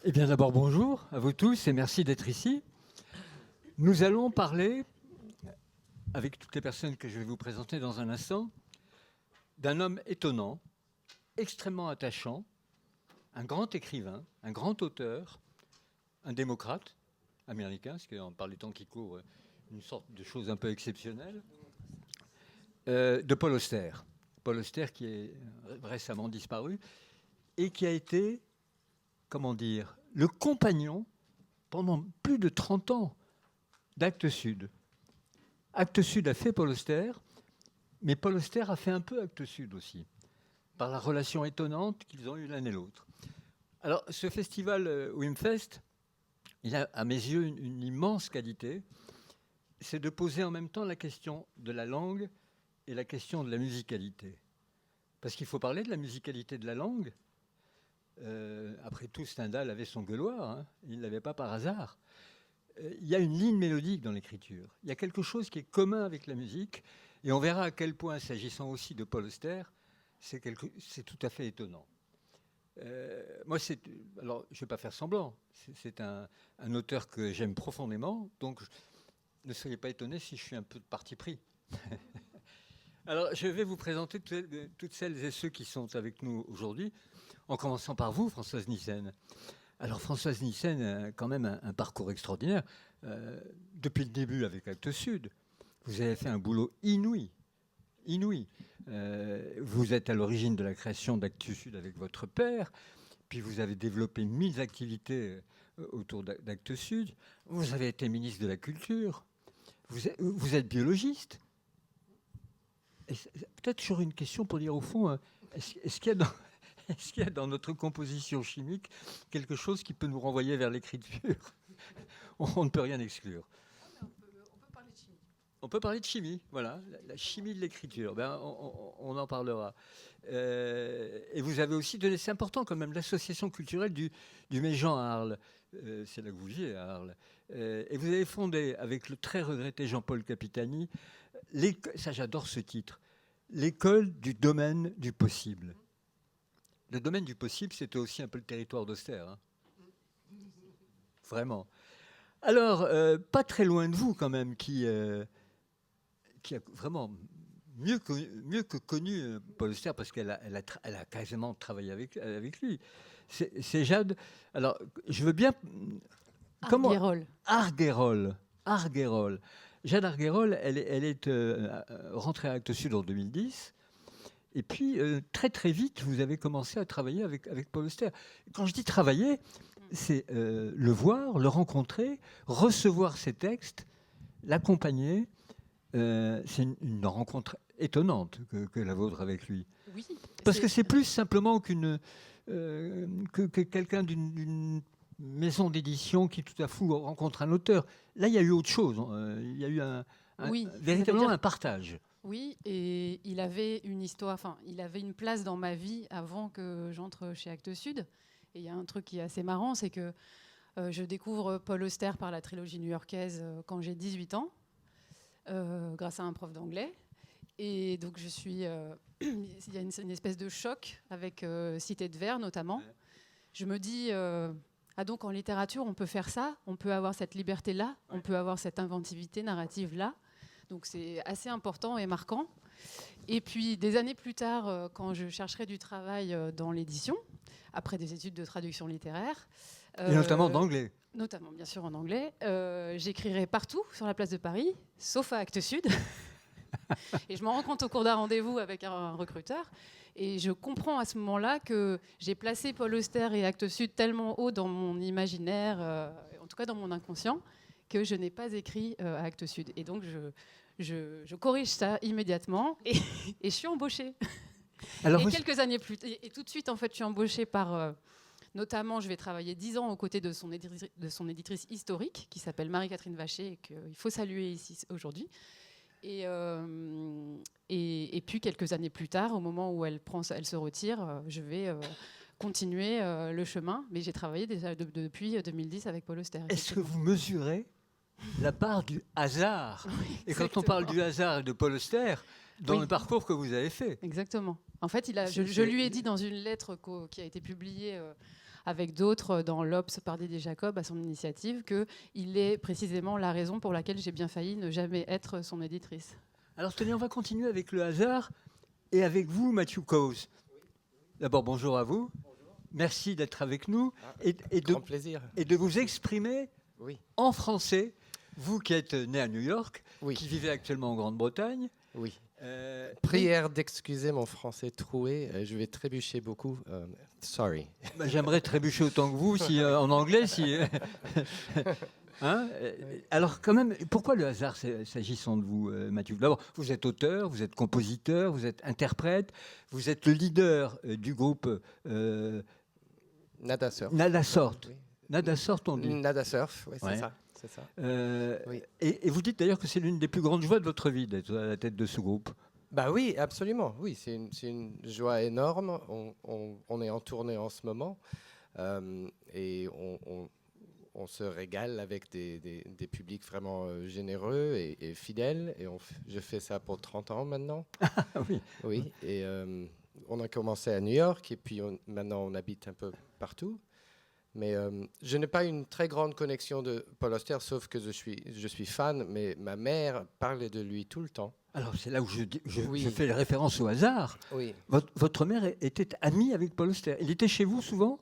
Eh bien d'abord bonjour à vous tous et merci d'être ici. Nous allons parler, avec toutes les personnes que je vais vous présenter dans un instant, d'un homme étonnant, extrêmement attachant, un grand écrivain, un grand auteur, un démocrate américain, ce qui est par les temps qui courent une sorte de chose un peu exceptionnelle, de Paul Auster. Paul Auster qui est récemment disparu et qui a été, comment dire, le compagnon pendant plus de 30 ans d'Actes Sud. Actes Sud a fait Paul Auster, mais Paul Auster a fait un peu Actes Sud aussi, par la relation étonnante qu'ils ont eue l'un et l'autre. Alors, ce festival Wimfest, il a à mes yeux une immense qualité, c'est de poser en même temps la question de la langue et la question de la musicalité. Parce qu'il faut parler de la musicalité de la langue. Après tout, Stendhal avait son gueuloir, hein, il ne l'avait pas par hasard. Il y a une ligne mélodique dans l'écriture. Il y a quelque chose qui est commun avec la musique, et on verra à quel point, s'agissant aussi de Paul Auster, c'est tout à fait étonnant. Moi, alors, je ne vais pas faire semblant. C'est un auteur que j'aime profondément, donc ne soyez pas étonnés si je suis un peu de parti pris. Alors, je vais vous présenter toutes celles et ceux qui sont avec nous aujourd'hui, en commençant par vous, Françoise Nyssen. Alors, Françoise Nyssen a quand même un parcours extraordinaire. Depuis le début avec Actes Sud, vous avez fait un boulot inouï. Vous êtes à l'origine de la création d'Actes Sud avec votre père, puis vous avez développé 1000 activités autour d'Actes Sud. Vous avez été ministre de la Culture. Vous êtes biologiste. Peut-être sur une question pour dire au fond, est-ce qu'il y a dans notre composition chimique quelque chose qui peut nous renvoyer vers l'écriture? On ne peut rien exclure. On peut parler de chimie. On peut parler de chimie, voilà, la chimie de l'écriture. Ben, on en parlera. Et vous avez aussi donné, c'est important quand même, l'association culturelle du Méjean à Arles. C'est là que vous vivez à Arles. Et vous avez fondé, avec le très regretté Jean-Paul Capitani, ça j'adore ce titre, l'école du domaine du possible. Le domaine du possible, c'était aussi un peu le territoire d'Auster. Hein. Vraiment. Alors, pas très loin de vous quand même, qui a vraiment mieux que connu Paul Auster, parce qu'elle a quasiment travaillé avec lui. C'est Jade. Alors, je veux bien... Arguerol. Arguerol. Jade Arguerol, elle est rentrée à Actes Sud en 2010. Et puis, très très vite, vous avez commencé à travailler avec Paul Auster. Quand je dis travailler, c'est le voir, le rencontrer, recevoir ses textes, l'accompagner. C'est une rencontre étonnante que la vôtre avec lui. Oui. Parce que c'est plus simplement que quelqu'un d'une maison d'édition qui tout à coup rencontre un auteur. Là, il y a eu autre chose. Il y a eu véritablement un partage. Oui, et il avait une histoire, enfin, il avait une place dans ma vie avant que j'entre chez Actes Sud. Et il y a un truc qui est assez marrant, c'est que je découvre Paul Auster par la trilogie new-yorkaise quand j'ai 18 ans, grâce à un prof d'anglais. Et donc je suis, il y a une espèce de choc avec Cité de Vers notamment. Je me dis, ah donc en littérature on peut faire ça, on peut avoir cette liberté-là, on peut avoir cette inventivité narrative-là. Donc c'est assez important et marquant. Et puis des années plus tard, quand je chercherai du travail dans l'édition, après des études de traduction littéraire, et notamment d'anglais. Notamment bien sûr en anglais, j'écrirai partout sur la place de Paris, sauf à Actes Sud. Et je m'en rends compte au cours d'un rendez-vous avec un recruteur. Et je comprends à ce moment-là que j'ai placé Paul Auster et Actes Sud tellement haut dans mon imaginaire, en tout cas dans mon inconscient, que je n'ai pas écrit à Actes Sud. Et donc je corrige ça immédiatement et je suis embauchée. Alors quelques années plus tard, et tout de suite en fait je suis embauchée par... notamment, je vais travailler 10 ans aux côtés de son éditrice historique, qui s'appelle Marie-Catherine Vacher, et qu'il faut saluer ici aujourd'hui. Et puis, quelques années plus tard, au moment où elle se retire, je vais continuer le chemin. Mais j'ai travaillé déjà depuis 2010 avec Paul Auster. Est-ce que vous mesurez la part du hasard? Oui, et quand on parle du hasard et de Paul Auster, dans le parcours que vous avez fait. Exactement. En fait, je lui ai dit dans une lettre qui a été publiée avec d'autres dans l'Obs par Didier Jacob à son initiative, qu'il est précisément la raison pour laquelle j'ai bien failli ne jamais être son éditrice. Alors tenez, on va continuer avec le hasard et avec vous, Matthew Cowes. D'abord, bonjour à vous. Bonjour. Merci d'être avec nous Grand plaisir. Et de vous exprimer en français. Vous qui êtes né à New York, qui vivez actuellement en Grande-Bretagne. Oui. Prière d'excuser mon français troué. Je vais trébucher beaucoup. Sorry. J'aimerais trébucher autant que vous, en anglais. Hein, alors quand même, pourquoi le hasard s'agissant de vous, Mathieu? D'abord, vous êtes auteur, vous êtes compositeur, vous êtes interprète, vous êtes le leader du groupe Nada Surf. Nada Surf. Oui. Nada Surf, on dit. Nada Surf, oui, c'est ça. C'est ça. Et vous dites d'ailleurs que c'est l'une des plus grandes joies de votre vie d'être à la tête de ce groupe. Bah oui, absolument. Oui, c'est une joie énorme. On est en tournée en ce moment et on se régale avec des publics vraiment généreux et fidèles. Et je fais ça pour 30 ans maintenant. Oui. Oui. Et on a commencé à New York et puis maintenant on habite un peu partout. Mais je n'ai pas une très grande connexion de Paul Auster, sauf que je suis fan, mais ma mère parlait de lui tout le temps. Alors c'est là où je fais référence au hasard. Oui. Votre mère était amie avec Paul Auster. Il était chez vous souvent?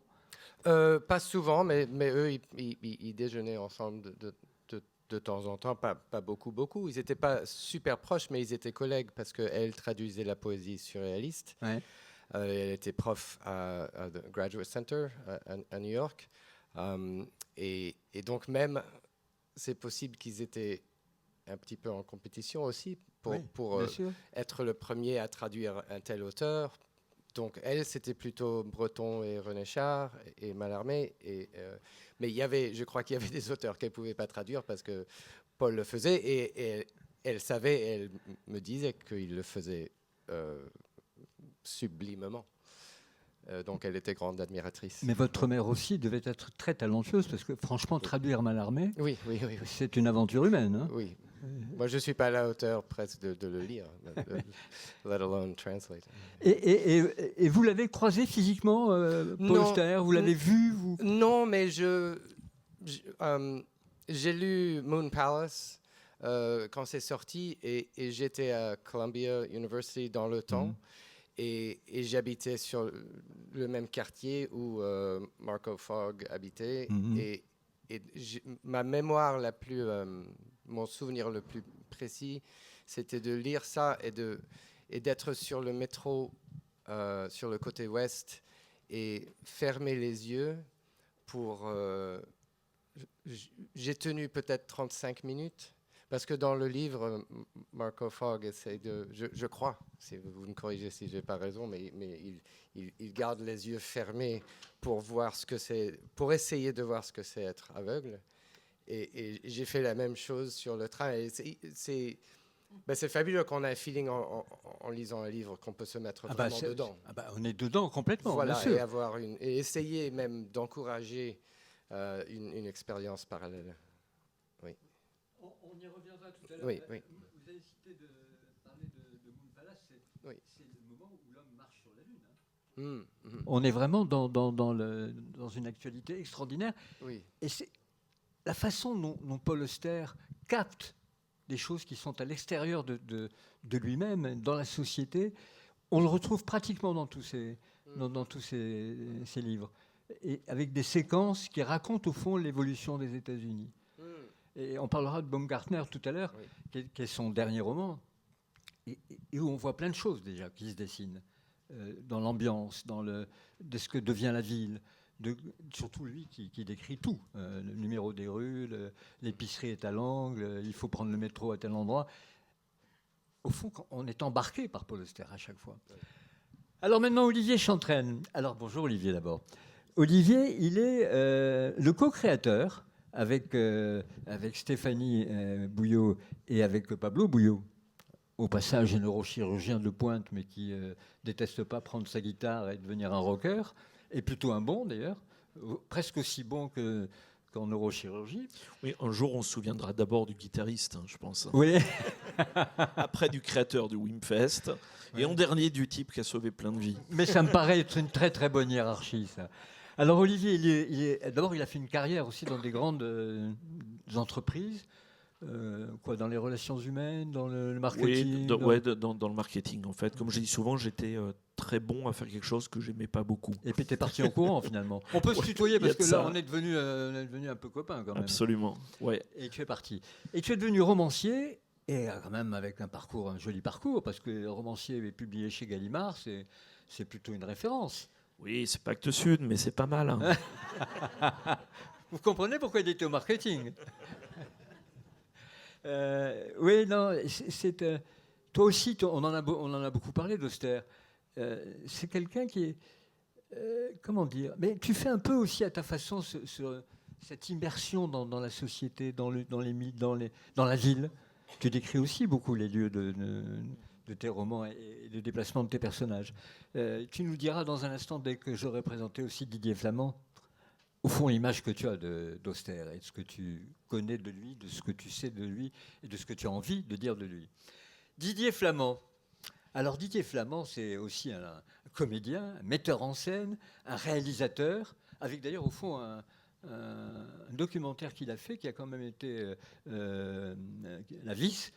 Pas souvent, mais eux, ils déjeunaient ensemble de temps en temps, pas beaucoup. Ils n'étaient pas super proches, mais ils étaient collègues parce qu'elle traduisait la poésie surréaliste. Ouais. Elle était prof à The Graduate Center à New York. Et donc même, c'est possible qu'ils étaient un petit peu en compétition aussi pour être le premier à traduire un tel auteur. Donc elle, c'était plutôt Breton et René Char et Mallarmé. Mais je crois qu'il y avait des auteurs qu'elle ne pouvait pas traduire parce que Paul le faisait. Et elle savait, elle me disait qu'il le faisait sublimement. Donc elle était grande admiratrice. Mais votre mère aussi devait être très talentueuse parce que franchement, traduire Mallarmé, oui. C'est une aventure humaine. Hein. Oui. Moi, je ne suis pas à la hauteur presque de le lire, let alone translate. Et vous l'avez croisé physiquement, Paul Auster? Vous l'avez vu Non, mais j'ai lu Moon Palace quand c'est sorti et j'étais à Columbia University dans le temps. Et j'habitais sur le même quartier où Marco Fogg habitait. Et ma mémoire mon souvenir le plus précis, c'était de lire ça et d'être sur le métro, sur le côté ouest, et fermer les yeux pour... j'ai tenu peut-être 35 minutes. Parce que dans le livre, Marco Fogg essaie je crois, si vous me corrigez si je n'ai pas raison, mais il garde les yeux fermés pour voir ce que c'est, pour essayer de voir ce que c'est être aveugle. Et j'ai fait la même chose sur le train. Et c'est fabuleux qu'on a un feeling en lisant un livre qu'on peut se mettre vraiment dedans. On est dedans complètement. Voilà, bien sûr. et essayer même d'encourager une expérience parallèle. Oui. On y reviendra tout à l'heure. Oui. Vous avez cité parler de Moon Palace, c'est le moment où l'homme marche sur la Lune. Hein. On est vraiment dans une actualité extraordinaire. Oui. Et c'est la façon dont Paul Auster capte des choses qui sont à l'extérieur de lui-même, dans la société. On le retrouve pratiquement dans tous ses livres. Et avec des séquences qui racontent au fond l'évolution des États-Unis. Et on parlera de Baumgartner tout à l'heure, qui est son dernier roman, et où on voit plein de choses déjà qui se dessinent, dans l'ambiance, de ce que devient la ville, surtout lui qui décrit tout, le numéro des rues, l'épicerie est à l'angle, il faut prendre le métro à tel endroit. Au fond, on est embarqué par Paul Auster à chaque fois. Alors maintenant, Olivier Chantraine. Alors bonjour Olivier d'abord. Olivier, il est le co-créateur avec Stéphanie Bouillot et avec Pablo Bouillot, au passage un neurochirurgien de pointe, mais qui déteste pas prendre sa guitare et devenir un rocker, et plutôt un bon d'ailleurs, presque aussi bon qu'en neurochirurgie. Oui, un jour on se souviendra d'abord du guitariste, je pense. Oui. Après du créateur du Wimpfest, et en dernier du type qui a sauvé plein de vies. Mais ça me paraît être une très très bonne hiérarchie, ça. Alors Olivier, d'abord il a fait une carrière aussi dans des grandes entreprises, dans les relations humaines, dans le marketing. Oui, dans le marketing en fait. Comme je dis souvent, j'étais très bon à faire quelque chose que j'aimais pas beaucoup. Et puis t'es parti en courant finalement. On peut se tutoyer parce que là on est devenu un peu copains quand même. Absolument, ouais. Et tu es parti. Et tu es devenu romancier, et quand même avec un joli parcours, parce que romancier est publié chez Gallimard, c'est plutôt une référence. Oui, c'est pas Actes Sud, mais c'est pas mal. Hein. Vous comprenez pourquoi il était au marketing. Oui, non, toi aussi, on en a beaucoup parlé d'Auster. C'est quelqu'un qui est... comment dire? Mais tu fais un peu aussi à ta façon cette immersion dans la société, dans la ville. Tu décris aussi beaucoup les lieux de tes romans et le déplacement de tes personnages. Tu nous diras dans un instant, dès que j'aurai présenté aussi Didier Flamand, au fond, l'image que tu as d'Auster et de ce que tu connais de lui, de ce que tu sais de lui et de ce que tu as envie de dire de lui. Didier Flamand. Alors Didier Flamand, c'est aussi un comédien, un metteur en scène, un réalisateur, avec d'ailleurs au fond un documentaire qu'il a fait, qui a quand même été La Vis,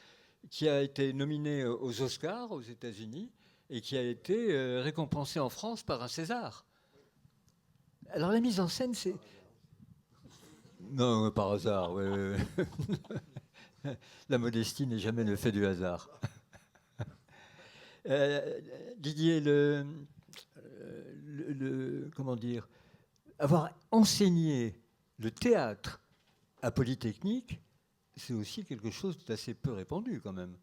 qui a été nominé aux Oscars aux États-Unis et qui a été récompensé en France par un César. Alors la mise en scène, c'est... Non, par hasard. Ouais. La modestie n'est jamais le fait du hasard. Didier, comment dire, avoir enseigné le théâtre à Polytechnique, c'est aussi quelque chose d'assez peu répandu quand même.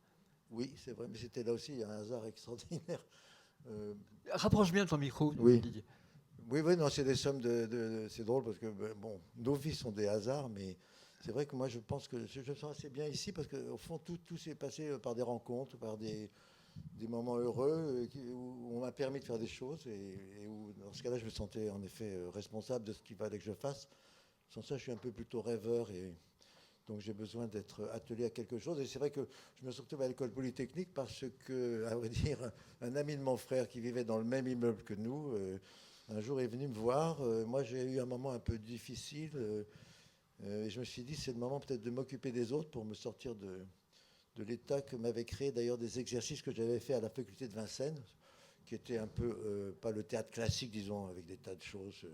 Oui, c'est vrai, mais c'était là aussi un hasard extraordinaire. Rapproche bien ton micro, oui. Didier. Oui, non, c'est des sommes c'est drôle parce que, bon, nos vies sont des hasards, mais c'est vrai que moi, je pense que je me sens assez bien ici parce qu'au fond, tout s'est passé par des rencontres, par des moments heureux où on m'a permis de faire des choses et où, dans ce cas-là, je me sentais en effet responsable de ce qu'il fallait que je fasse. Sans ça, je suis un peu plutôt rêveur et donc j'ai besoin d'être attelé à quelque chose. Et c'est vrai que je me suis retrouvé à l'école polytechnique parce que, à vrai dire, un ami de mon frère qui vivait dans le même immeuble que nous, un jour est venu me voir. Moi, j'ai eu un moment un peu difficile et je me suis dit, c'est le moment peut-être de m'occuper des autres pour me sortir de l'état que m'avait créé d'ailleurs des exercices que j'avais fait à la faculté de Vincennes, qui étaient un peu, pas le théâtre classique, disons, avec des tas de choses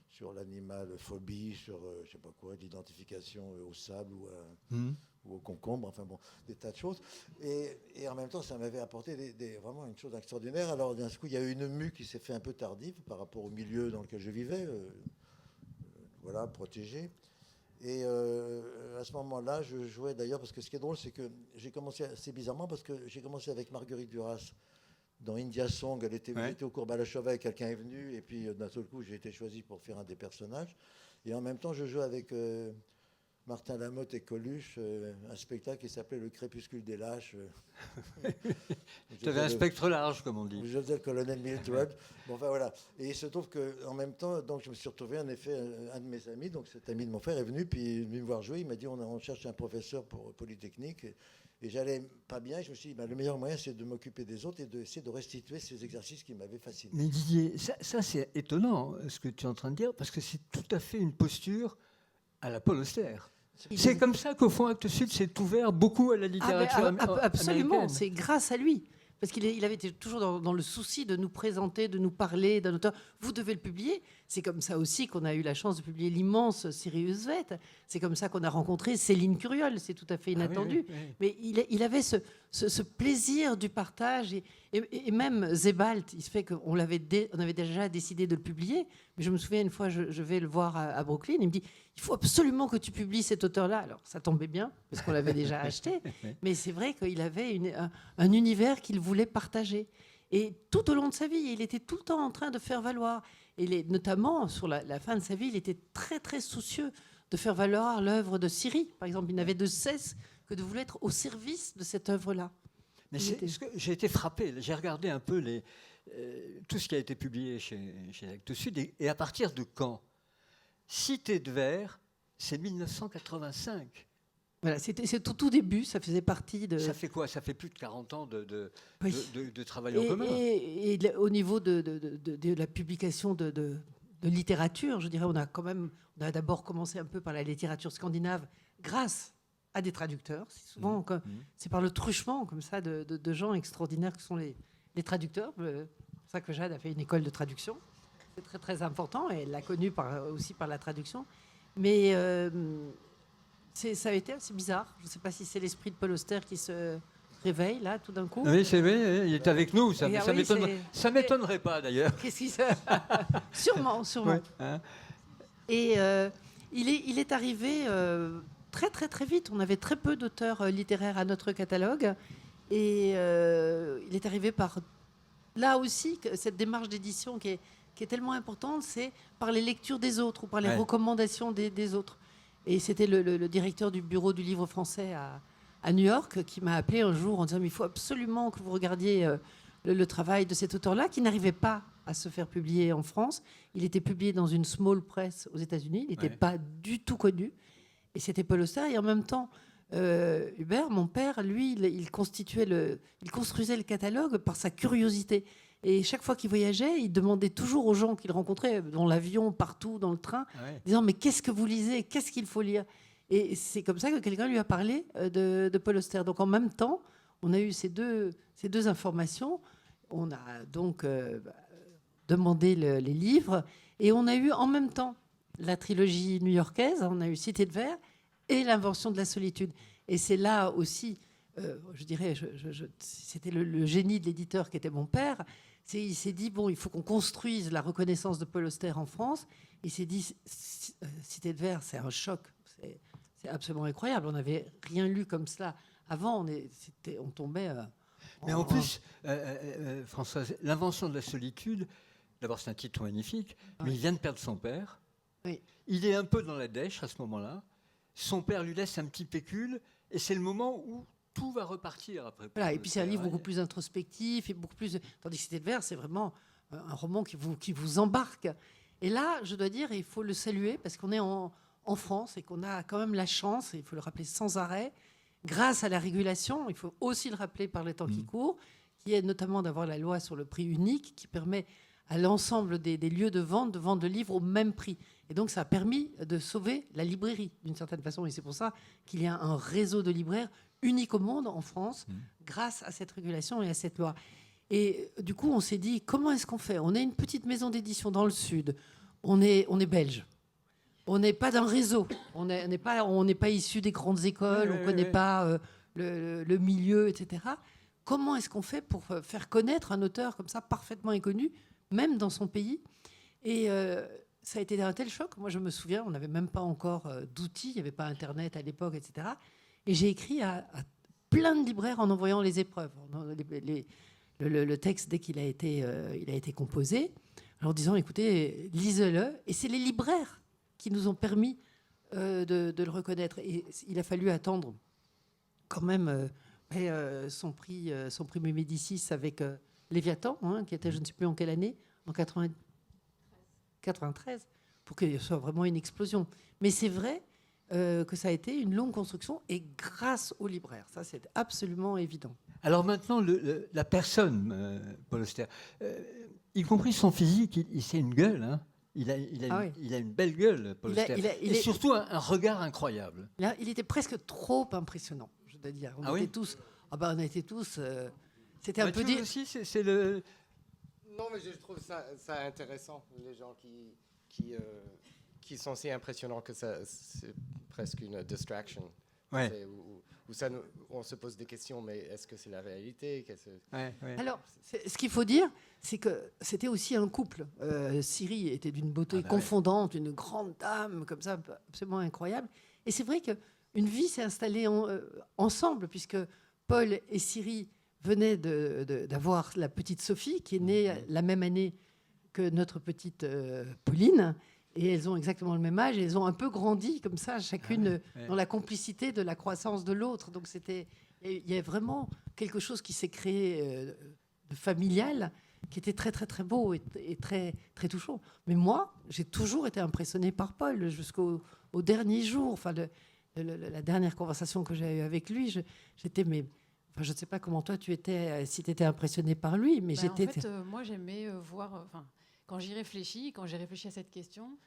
sur l'animal-phobie, sur, je sais pas quoi, l'identification au sable ou au concombre, enfin bon, des tas de choses. Et en même temps, ça m'avait apporté vraiment une chose extraordinaire. Alors d'un coup, il y a eu une mue qui s'est fait un peu tardive par rapport au milieu dans lequel je vivais, voilà, protégé. Et à ce moment-là, je jouais d'ailleurs, parce que ce qui est drôle, c'est que j'ai commencé assez bizarrement, parce que j'ai commencé avec Marguerite Duras dans India Song. J'étais au cours Balachova et quelqu'un est venu, et puis d'un seul coup, j'ai été choisi pour faire un des personnages. Et en même temps, je jouais avec Martin Lamotte et Coluche, un spectacle qui s'appelait Le Crépuscule des Lâches. Tu avais un spectre large, comme on dit. Je faisais le colonel Mildred. Bon, enfin voilà. Et il se trouve qu'en même temps, donc, je me suis retrouvé, en effet, un de mes amis, donc cet ami de mon frère, est venu, puis il est venu me voir jouer. Il m'a dit on cherche un professeur pour Polytechnique. Et j'allais pas bien. Et je me suis dit le meilleur moyen, c'est de m'occuper des autres et d'essayer de restituer ces exercices qui m'avaient fasciné. Mais Didier, ça c'est étonnant ce que tu es en train de dire, parce que c'est tout à fait une posture à la Paul Auster. C'est comme ça qu'au fond, Actes Sud s'est ouvert beaucoup à la littérature américaine. Absolument, c'est grâce à lui. Parce qu'il avait été toujours dans le souci de nous présenter, de nous parler d'un auteur. Vous devez le publier. C'est comme ça aussi qu'on a eu la chance de publier l'immense Sirius Vett. C'est comme ça qu'on a rencontré Céline Curiol. C'est tout à fait inattendu. Oui. Mais il avait ce plaisir du partage. Et même Zebalt, il se fait qu'on avait déjà décidé de le publier. Mais je me souviens, une fois, je vais le voir à Brooklyn. Il me dit, il faut absolument que tu publies cet auteur-là. Alors, ça tombait bien, parce qu'on l'avait déjà acheté. Mais c'est vrai qu'il avait un univers qu'il voulait partager. Et tout au long de sa vie, il était tout le temps en train de faire valoir. Et notamment, sur la fin de sa vie, il était très, très soucieux de faire valoir l'œuvre de Siri. Par exemple, il n'avait de cesse que de vouloir être au service de cette œuvre-là. Mais j'ai été frappé. J'ai regardé un peu tout ce qui a été publié chez Actes Sud. Et à partir de quand? Cité de Verre, c'est 1985. Voilà, c'est tout début, ça faisait partie de... Ça fait quoi? Ça fait plus de 40 ans de travail et, en commun. Et au niveau de la publication de de littérature. Je dirais, on a d'abord commencé un peu par la littérature scandinave grâce à des traducteurs. C'est souvent c'est par le truchement comme ça de gens extraordinaires que sont les traducteurs. C'est pour ça que Jade a fait une école de traduction. C'est très très important et elle l'a connue aussi par la traduction. Mais ça a été assez bizarre. Je ne sais pas si c'est l'esprit de Paul Auster qui se réveille là tout d'un coup. Oui, c'est vrai, il est avec nous. Ça Oui, m'étonnerait pas d'ailleurs. Qu'est-ce qui se... Sûrement. Ouais, hein. Et il est arrivé très très très vite. On avait très peu d'auteurs littéraires à notre catalogue. Et il est arrivé par... Là aussi, cette démarche d'édition qui est tellement importante, c'est par les lectures des autres ou par les recommandations des autres. Et c'était le directeur du bureau du livre français à New York qui m'a appelé un jour en disant « Mais il faut absolument que vous regardiez le travail de cet auteur-là qui n'arrivait pas à se faire publier en France. Il était publié dans une small press aux États-Unis. Il n'était pas du tout connu. Et c'était Paul Auster. Et en même temps, Hubert, mon père, lui, il construisait le catalogue par sa curiosité. Et chaque fois qu'il voyageait, il demandait toujours aux gens qu'il rencontrait, dans l'avion, partout, dans le train, disant « Mais qu'est-ce que vous lisez ? Qu'est-ce qu'il faut lire ?» Et c'est comme ça que quelqu'un lui a parlé de Paul Auster. Donc en même temps, on a eu ces deux informations. On a donc demandé les livres. Et on a eu en même temps la trilogie new-yorkaise. On a eu Cité de verre et L'invention de la solitude. Et c'est là aussi, je dirais, c'était le génie de l'éditeur qui était mon père. Il s'est dit, bon, il faut qu'on construise la reconnaissance de Paul Auster en France. Il s'est dit, Cité de verre, c'est un choc. C'est absolument incroyable. On n'avait rien lu comme cela avant. On tombait... Mais en plus, Françoise, L'invention de la solitude, d'abord c'est un titre magnifique, mais il vient de perdre son père. Oui. Il est un peu dans la dèche à ce moment-là. Son père lui laisse un petit pécule et c'est le moment où tout va repartir après. Voilà, et puis c'est un livre beaucoup plus introspectif et beaucoup plus... Tandis que Cité de verre, c'est vraiment un roman qui vous embarque. Et là, je dois dire, il faut le saluer parce qu'on est en France et qu'on a quand même la chance, et il faut le rappeler sans arrêt, grâce à la régulation, il faut aussi le rappeler par les temps qui courent, qui est notamment d'avoir la loi sur le prix unique qui permet à l'ensemble des lieux de vendre le livre au même prix. Et donc ça a permis de sauver la librairie d'une certaine façon. Et c'est pour ça qu'il y a un réseau de libraires unique au monde en France grâce à cette régulation et à cette loi. Et du coup, on s'est dit, comment est-ce qu'on fait ? On est une petite maison d'édition dans le Sud. On est belge. On n'est pas d'un réseau. On n'est pas issu des grandes écoles. On ne connaît pas le milieu, etc. Comment est-ce qu'on fait pour faire connaître un auteur comme ça, parfaitement inconnu, même dans son pays ? Et ça a été un tel choc. Moi, je me souviens, on n'avait même pas encore d'outils. Il n'y avait pas Internet à l'époque, etc. Et j'ai écrit à plein de libraires en envoyant les épreuves. Le texte, dès qu'il a été composé, en leur disant, écoutez, lisez-le. Et c'est les libraires qui nous ont permis de le reconnaître. Et il a fallu attendre quand même son prix Médicis avec Léviathan, qui était, je ne sais plus en quelle année, en 93, pour qu'il soit vraiment une explosion. Mais c'est vrai que ça a été une longue construction et grâce aux libraires. Ça, c'est absolument évident. Alors maintenant, la personne, Paul Auster, y compris son physique, c'est une gueule, hein. Il a une belle gueule, Paul Auster. Et surtout un regard incroyable. Il était presque trop impressionnant, je dois dire. On était tous... on était tous... c'était un peu... aussi, c'est le... Non, mais je trouve ça intéressant, les gens qui sont si impressionnants que ça, c'est presque une distraction. Ouais. Où on se pose des questions, mais est-ce que c'est la réalité ? Alors, ce qu'il faut dire, c'est que c'était aussi un couple. Siri était d'une beauté confondante, une grande dame, comme ça, absolument incroyable. Et c'est vrai qu'une vie s'est installée ensemble, puisque Paul et Siri venaient d'avoir la petite Sophie, qui est née la même année que notre petite Pauline. Et elles ont exactement le même âge. Et elles ont un peu grandi comme ça, chacune dans la complicité de la croissance de l'autre. Donc il y a vraiment quelque chose qui s'est créé de familial, qui était très très très beau et très très touchant. Mais moi, j'ai toujours été impressionnée par Paul jusqu'au dernier jour. Enfin, la dernière conversation que j'ai eue avec lui, j'étais je ne sais pas comment toi tu étais, si tu étais impressionnée par lui, mais j'étais. En fait, moi j'aimais voir. quand j'ai réfléchi à cette question,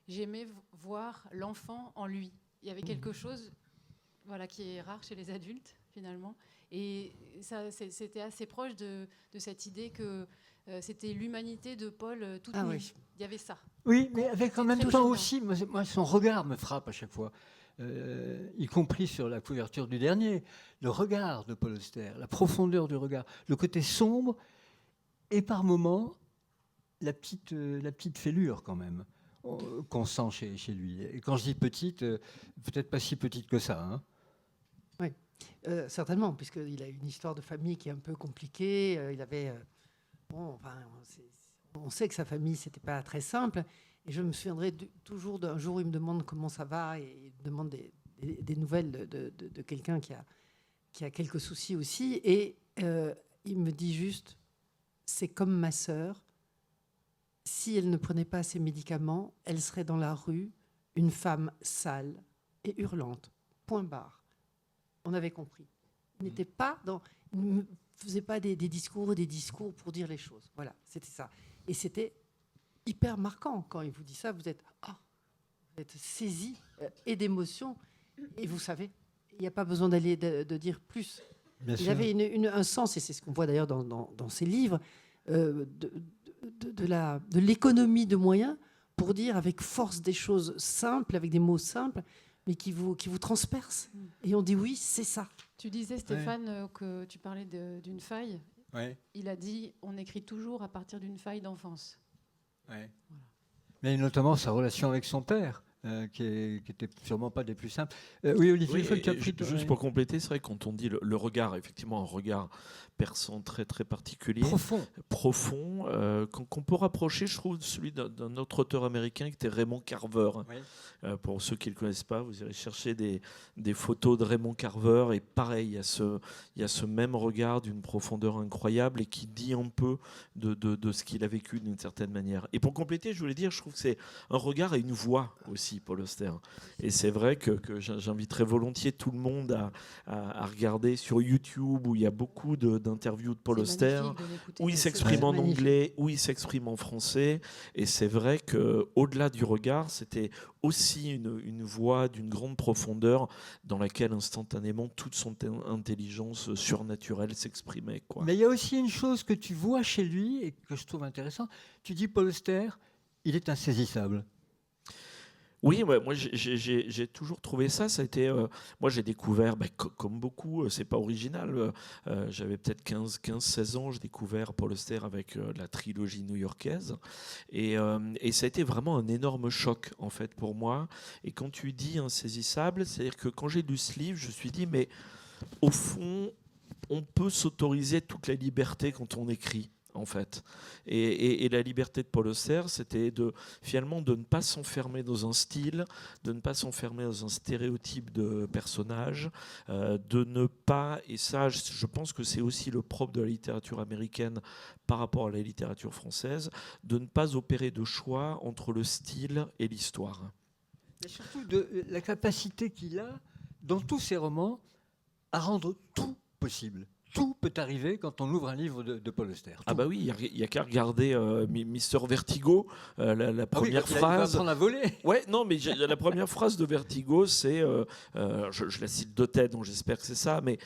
j'aimais voir l'enfant en lui. Il y avait quelque chose qui est rare chez les adultes, finalement. Et ça, c'était assez proche de cette idée que c'était l'humanité de Paul toute nue. Oui. Il y avait ça. Oui, mais avec en même très temps gênant. aussi, moi, son regard me frappe à chaque fois, y compris sur la couverture du dernier. Le regard de Paul Auster, la profondeur du regard, le côté sombre et par moments la petite fêlure quand même qu'on sent chez lui. Et quand je dis petite, peut-être pas si petite que ça. Hein. Certainement, puisqu'il a une histoire de famille qui est un peu compliquée. Il avait... on sait que sa famille, c'était pas très simple. Et je me souviendrai toujours d'un jour où il me demande comment ça va et il me demande des nouvelles de quelqu'un qui a quelques soucis aussi. Et il me dit juste, c'est comme ma sœur. Si elle ne prenait pas ses médicaments, elle serait dans la rue, une femme sale et hurlante. Point barre. On avait compris. Il n'était pas il ne faisait pas des discours pour dire les choses. Voilà, c'était ça. Et c'était hyper marquant quand il vous dit ça. Vous êtes saisi et d'émotion et vous savez, il n'y a pas besoin d'aller de dire plus. Bien Il sûr. avait un sens, et c'est ce qu'on voit d'ailleurs dans ses livres, de l'économie de moyens pour dire avec force des choses simples, avec des mots simples, mais qui vous transpercent. Et on dit oui, c'est ça. Tu disais, Stéphane, que tu parlais d'une faille. Ouais. Il a dit, on écrit toujours à partir d'une faille d'enfance. Ouais. Mais notamment sa relation avec son père, qui était sûrement pas des plus simples. Oui, Olivier, Oui, il faut que tu as et pris... juste pour compléter, c'est vrai que quand on dit le regard, effectivement un regard perçant très très particulier, profond, qu'on peut rapprocher, je trouve, de celui d'un autre auteur américain qui était Raymond Carver. Oui. Pour ceux qui ne le connaissent pas, vous irez chercher des photos de Raymond Carver, et pareil, il y a ce même regard d'une profondeur incroyable et qui dit un peu de ce qu'il a vécu d'une certaine manière. Et pour compléter, je voulais dire, je trouve que c'est un regard et une voix aussi, Paul Auster. Et c'est vrai que j'inviterais volontiers tout le monde à regarder sur YouTube, où il y a beaucoup d'interviews de Paul C'est Auster, magnifique de l'écouter. où il s'exprime en anglais, où il s'exprime en français. Et c'est vrai qu'au-delà du regard, c'était aussi une voix d'une grande profondeur dans laquelle instantanément toute son intelligence surnaturelle s'exprimait, quoi. Mais il y a aussi une chose que tu vois chez lui et que je trouve intéressant. Tu dis Paul Auster, il est insaisissable. Oui, ouais, moi j'ai toujours trouvé ça. Ça a été, moi j'ai découvert, comme beaucoup, c'est pas original. J'avais peut-être 15-16 ans, j'ai découvert Paul Auster avec la trilogie new-yorkaise. Et ça a été vraiment un énorme choc, en fait, pour moi. Et quand tu dis insaisissable, c'est-à-dire que quand j'ai lu ce livre, je me suis dit, mais au fond, on peut s'autoriser toute la liberté quand on écrit, en fait. Et la liberté de Paul Auster, c'était finalement de ne pas s'enfermer dans un style, de ne pas s'enfermer dans un stéréotype de personnage, de ne pas, et ça je pense que c'est aussi le propre de la littérature américaine par rapport à la littérature française, de ne pas opérer de choix entre le style et l'histoire. Mais surtout de la capacité qu'il a, dans tous ses romans, à rendre tout possible. Tout peut arriver quand on ouvre un livre de Paul Auster. Ah bah oui, il y a qu'à regarder Mister Vertigo, la première phrase. Il va apprendre à voler. Ouais, non, mais la première phrase de Vertigo, c'est, je la cite de tête, donc j'espère que c'est ça, mais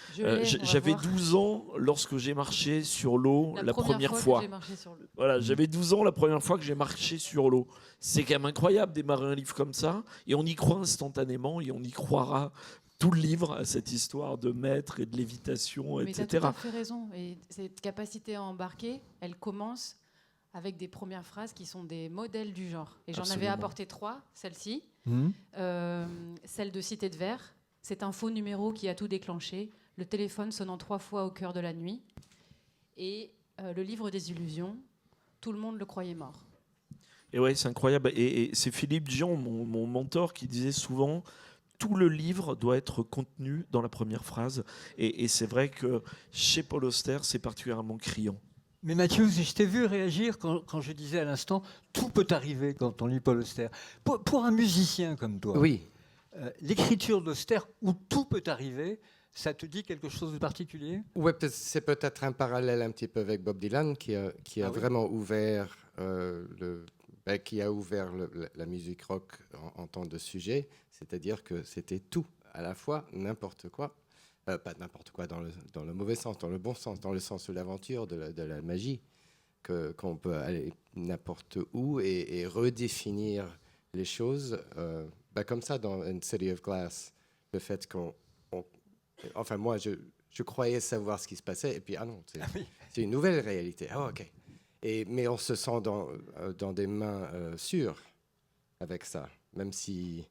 j'avais 12 ans lorsque j'ai marché sur l'eau la première fois. Que j'ai marché sur l'eau. Voilà, j'avais 12 ans la première fois que j'ai marché sur l'eau. C'est quand même incroyable de démarrer un livre comme ça, et on y croit instantanément, et on y croira tout le livre à cette histoire de maître et de lévitation, Mais etc. tu as tout à fait raison. Et cette capacité à embarquer, elle commence avec des premières phrases qui sont des modèles du genre. Et j'en avais Absolument. apporté 3, celle-ci. Mmh. Celle de Cité de Verre. C'est un faux numéro qui a tout déclenché. Le téléphone sonnant 3 fois au cœur de la nuit. Et le livre des illusions. Tout le monde le croyait mort. Et ouais, c'est incroyable. Et c'est Philippe Dion, mon mentor, qui disait souvent... Tout le livre doit être contenu dans la première phrase. Et c'est vrai que chez Paul Auster, c'est particulièrement criant. Mais Mathieu, je t'ai vu réagir quand je disais à l'instant, tout peut arriver quand on lit Paul Auster. Pour un musicien comme toi, Oui. l'écriture d'Auster, où tout peut arriver, Ça te dit quelque chose de particulier? Ouais, c'est peut-être un parallèle un petit peu avec Bob Dylan qui a Ah oui. vraiment ouvert qui a ouvert la musique rock en tant de sujet, c'est-à-dire que c'était tout, à la fois n'importe quoi, pas n'importe quoi dans le mauvais sens, dans le bon sens, dans le sens de l'aventure, de la magie, qu'on peut aller n'importe où et redéfinir les choses, comme ça dans une City of Glass, le fait enfin moi je croyais savoir ce qui se passait et puis non, c'est une nouvelle réalité. Ah ok. Mais on se sent dans des mains sûres avec ça, même si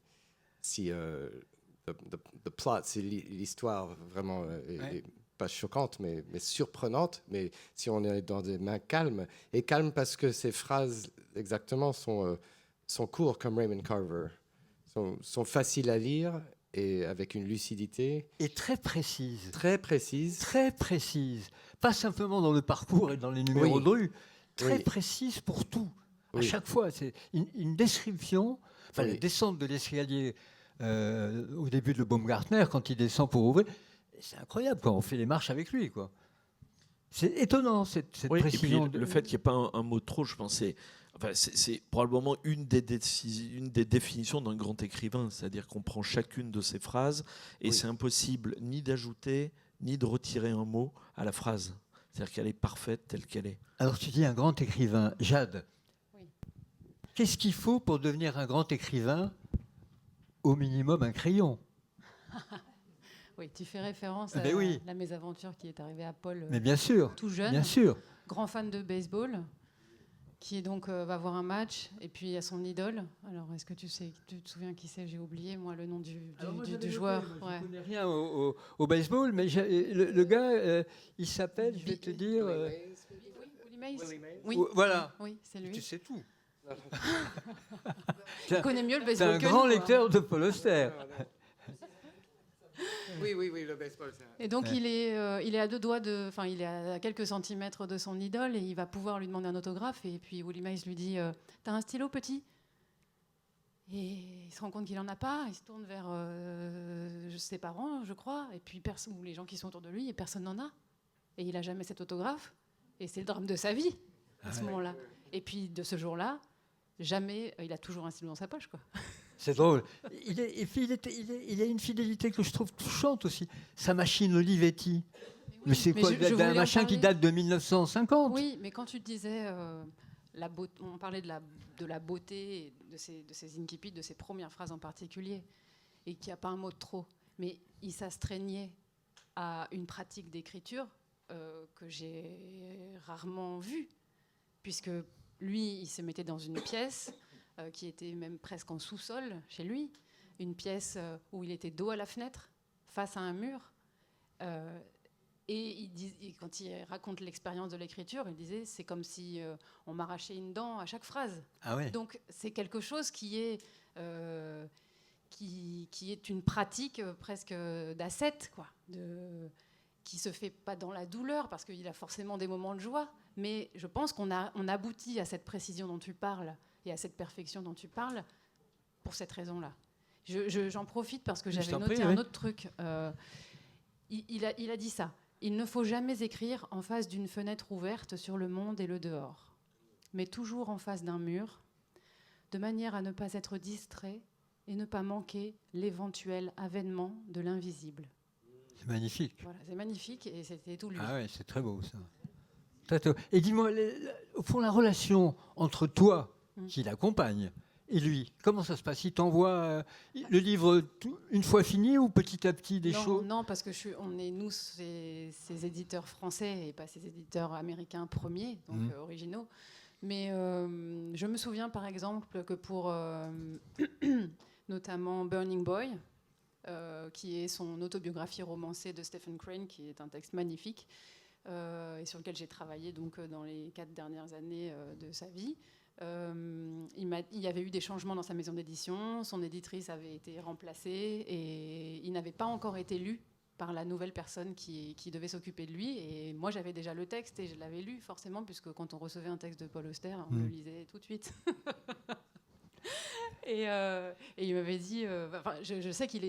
the plot, c'est l'histoire vraiment est pas choquante, mais surprenante. Mais si on est dans des mains calmes, et calmes parce que ces phrases exactement sont courtes comme Raymond Carver, sont faciles à lire et avec une lucidité Et très précise. très précise. Très précise. Pas simplement dans le parcours et dans les numéros Oui. de rue. Très Oui. précise pour tout. À Oui. chaque fois, c'est une description. Enfin, Oui. la descente de l'escalier au début de Baumgartner, quand il descend pour ouvrir, c'est incroyable quand on fait les marches avec lui, quoi. C'est étonnant, cette Oui, et précision. puis le fait qu'il n'y ait pas un mot trop, je pense, c'est probablement une des définitions d'un grand écrivain, c'est-à-dire qu'on prend chacune de ses phrases et c'est impossible ni d'ajouter ni de retirer un mot à la phrase. C'est-à-dire qu'elle est parfaite telle qu'elle est. Alors tu dis un grand écrivain. Jade, Oui. qu'est-ce qu'il faut pour devenir un grand écrivain? Au minimum un crayon. Oui, tu fais référence Ben à oui. la mésaventure qui est arrivée à Paul Mais bien sûr, tout jeune, bien sûr. grand fan de baseball, qui donc va voir un match et puis il y a son idole. Alors est-ce que tu te souviens qui c'est? J'ai oublié moi le nom du joueur. Ouais. Je ne connais rien au baseball, mais le gars, il s'appelle, je vais te dire... Willie Mays. Oui, Voilà. oui, c'est lui. Tu sais tout. Il connaît mieux le C'est baseball un que grand nous, hein. lecteur de Paul Auster. Oui, le baseball. Et donc Ouais. il est à 2 doigts il est à quelques centimètres de son idole et il va pouvoir lui demander un autographe et puis Willie Mays lui dit t'as un stylo petit? Et il se rend compte qu'il en a pas, il se tourne vers ses parents, je crois, et puis ou les gens qui sont autour de lui et personne n'en a. Et il a jamais cet autographe et c'est le drame de sa vie à ce moment-là. Et puis de ce jour-là, jamais il a toujours un stylo dans sa poche, quoi. C'est drôle. Il a une fidélité que je trouve touchante aussi. Sa machine Olivetti. Mais c'est quoi? je voulais Un en machin qui parler. date de 1950. Oui, mais quand tu disais on parlait de la beauté et de ses incipits, de ses premières phrases en particulier, et qu'il n'y a pas un mot de trop, mais il s'astreignait à une pratique d'écriture que j'ai rarement vue, puisque lui, il se mettait dans une pièce qui était même presque en sous-sol chez lui, une pièce où il était dos à la fenêtre, face à un mur. Et quand il raconte l'expérience de l'écriture, il disait c'est comme si on m'arrachait une dent à chaque phrase. Ah ouais. Donc c'est quelque chose qui est une pratique presque d'ascète, quoi, qui se fait pas dans la douleur parce qu'il a forcément des moments de joie, mais je pense qu'on aboutit à cette précision dont tu parles et à cette perfection dont tu parles pour cette raison-là. J'en profite parce que j'avais noté un autre truc. Il a dit ça. Il ne faut jamais écrire en face d'une fenêtre ouverte sur le monde et le dehors, mais toujours en face d'un mur, de manière à ne pas être distrait et ne pas manquer l'éventuel avènement de l'invisible. C'est magnifique. Voilà, c'est magnifique et c'était tout lui. Ah ouais, c'est très beau ça. Très beau. Et dis-moi, au fond, la relation entre toi, qui l'accompagne, et lui, comment ça se passe? Il t'envoie le livre une fois fini ou petit à petit des choses? Non, parce que on est nous ces éditeurs français et pas ces éditeurs américains premiers, donc originaux. Mais je me souviens par exemple que pour notamment Burning Boy, qui est son autobiographie romancée de Stephen Crane, qui est un texte magnifique et sur lequel j'ai travaillé donc dans les 4 dernières années de sa vie. Il y avait eu des changements dans sa maison d'édition, son éditrice avait été remplacée et il n'avait pas encore été lu par la nouvelle personne qui devait s'occuper de lui. Et moi, j'avais déjà le texte et je l'avais lu forcément, puisque quand on recevait un texte de Paul Auster, on le lisait tout de suite. Et il m'avait dit, je sais qu'il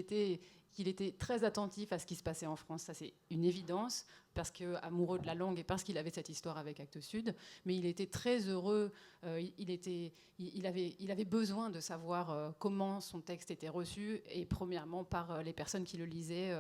qu'il était très attentif à ce qui se passait en France, ça c'est une évidence, parce qu'amoureux de la langue et parce qu'il avait cette histoire avec Actes Sud, mais il était très heureux, il avait besoin de savoir comment son texte était reçu, et premièrement par les personnes qui le lisaient,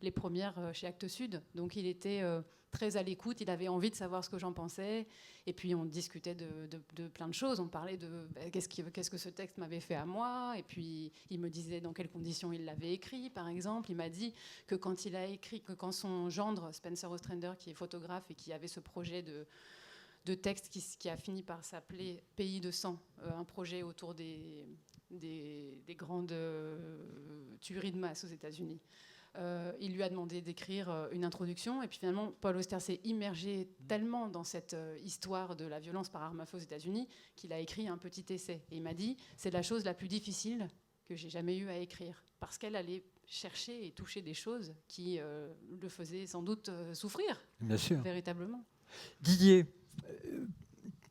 les premières chez Actes Sud. Donc il était très à l'écoute, il avait envie de savoir ce que j'en pensais, et puis on discutait de plein de choses, on parlait de qu'est-ce que ce texte m'avait fait à moi, et puis il me disait dans quelles conditions il l'avait écrit, par exemple. Il m'a dit que quand il a écrit, que quand son gendre, Spencer Ostrander, qui est photographe et qui avait ce projet de texte qui a fini par s'appeler Pays de sang, un projet autour des grandes tueries de masse aux États-Unis. Il lui a demandé d'écrire une introduction, et puis finalement Paul Auster s'est immergé tellement dans cette histoire de la violence par arme à feu aux États-Unis qu'il a écrit un petit essai. Et il m'a dit c'est la chose la plus difficile que j'ai jamais eu à écrire, parce qu'elle allait chercher et toucher des choses qui le faisaient sans doute souffrir. Bien sûr. Véritablement. Didier,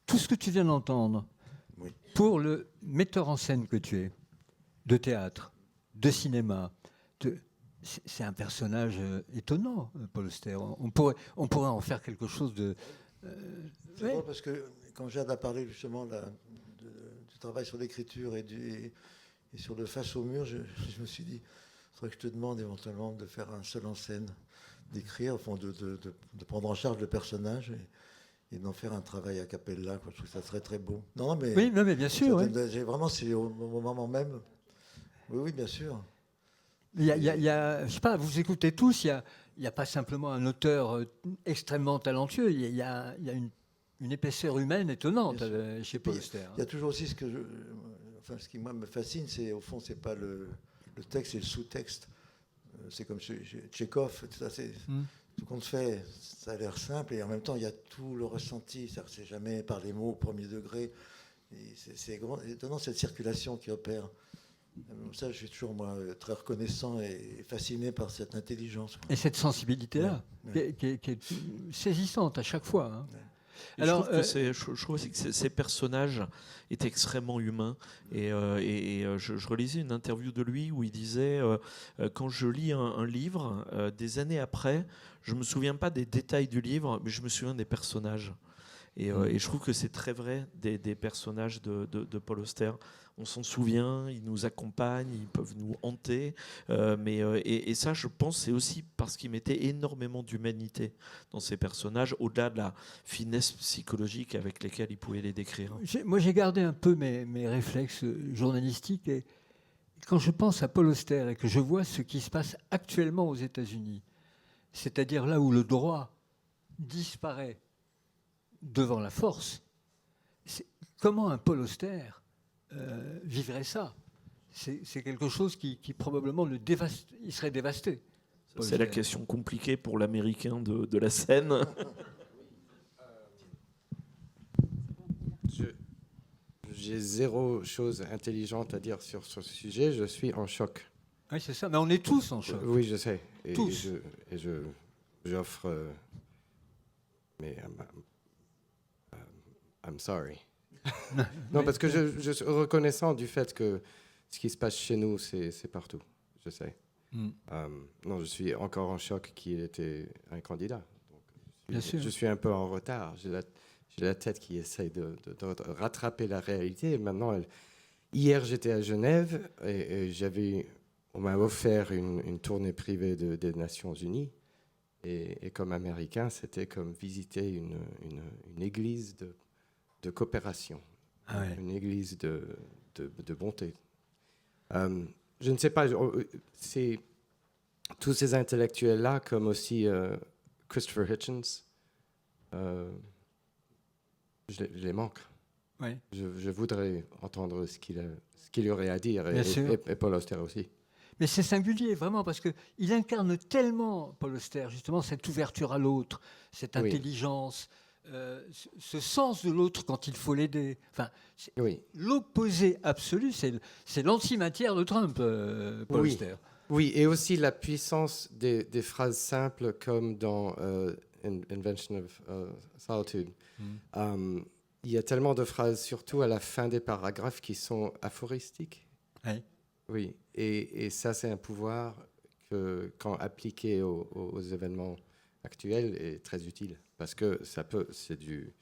tout ce que tu viens d'entendre, Oui. pour le metteur en scène que tu es, de théâtre, de cinéma, c'est un personnage étonnant, Paul Auster. On pourrait en faire quelque chose de... C'est drôle parce que quand Jade a parlé justement du travail sur l'écriture et sur le face au mur, je me suis dit, il faudrait que je te demande éventuellement de faire un seul en scène, d'écrire, enfin, de prendre en charge le personnage et d'en faire un travail a cappella. Je trouve que ça serait très beau. Non, mais, oui, non, mais bien sûr. Oui. Vraiment, c'est au moment même. Oui, bien sûr. Il y a, je sais pas, vous écoutez tous, il n'y a pas simplement un auteur extrêmement talentueux, il y a une épaisseur humaine étonnante chez Paul Auster. Il y a toujours aussi ce qui moi me fascine, c'est au fond, c'est pas le texte et le sous-texte. C'est comme chez Tchekhov, tout compte fait, ça a l'air simple, et en même temps, il y a tout le ressenti. C'est jamais par les mots au premier degré. C'est étonnant cette circulation qui opère. Ça, je suis toujours, moi, très reconnaissant et fasciné par cette intelligence. Et cette sensibilité-là, qui est saisissante à chaque fois. Hein. Ouais. Alors, je trouve aussi que ces personnages étaient extrêmement humains. Et je relisais une interview de lui où il disait quand je lis un livre, des années après, je ne me souviens pas des détails du livre, mais je me souviens des personnages. Et je trouve que c'est très vrai des personnages de Paul Auster. On s'en souvient, ils nous accompagnent, ils peuvent nous hanter. Et ça, je pense, c'est aussi parce qu'il mettait énormément d'humanité dans ces personnages, au-delà de la finesse psychologique avec lesquelles il pouvait les décrire. Moi, j'ai gardé un peu mes réflexes journalistiques. Et quand je pense à Paul Auster et que je vois ce qui se passe actuellement aux États-Unis, c'est-à-dire là où le droit disparaît devant la force, comment un Paul Auster vivrait ça? C'est quelque chose qui probablement il serait dévasté. C'est la question compliquée pour l'Américain de la scène. J'ai zéro chose intelligente à dire sur ce sujet. Je suis en choc. Oui, c'est ça. Mais on est tous en choc. Oui, je sais. Tous. J'offre... mais I'm sorry. Non, parce que je suis reconnaissant du fait que ce qui se passe chez nous, c'est partout. Je sais. Non, je suis encore en choc qu'il était un candidat. Donc, je suis un peu en retard. J'ai la tête qui essaye de rattraper la réalité. Et maintenant, hier, j'étais à Genève et on m'a offert une tournée privée des Nations Unies. Et comme Américain, c'était comme visiter une église de coopération, une église de bonté. Je ne sais pas, c'est tous ces intellectuels-là, comme aussi Christopher Hitchens, je les manque. Ouais. Je voudrais entendre ce qu'il aurait à dire, et Paul Auster aussi. Mais c'est singulier, vraiment, parce qu'il incarne tellement, Paul Auster, justement, cette ouverture à l'autre, cette intelligence, ce sens de l'autre quand il faut l'aider. Enfin, l'opposé absolu, c'est l'antimatière de Trump, Paul Auster. Oui, et aussi la puissance des phrases simples, comme dans Invention of Solitude. Il y a tellement de phrases, surtout à la fin des paragraphes, qui sont aphoristiques. Oui. Oui, et ça, c'est un pouvoir quand appliqué aux événements actuels, est très utile. Parce que c'est du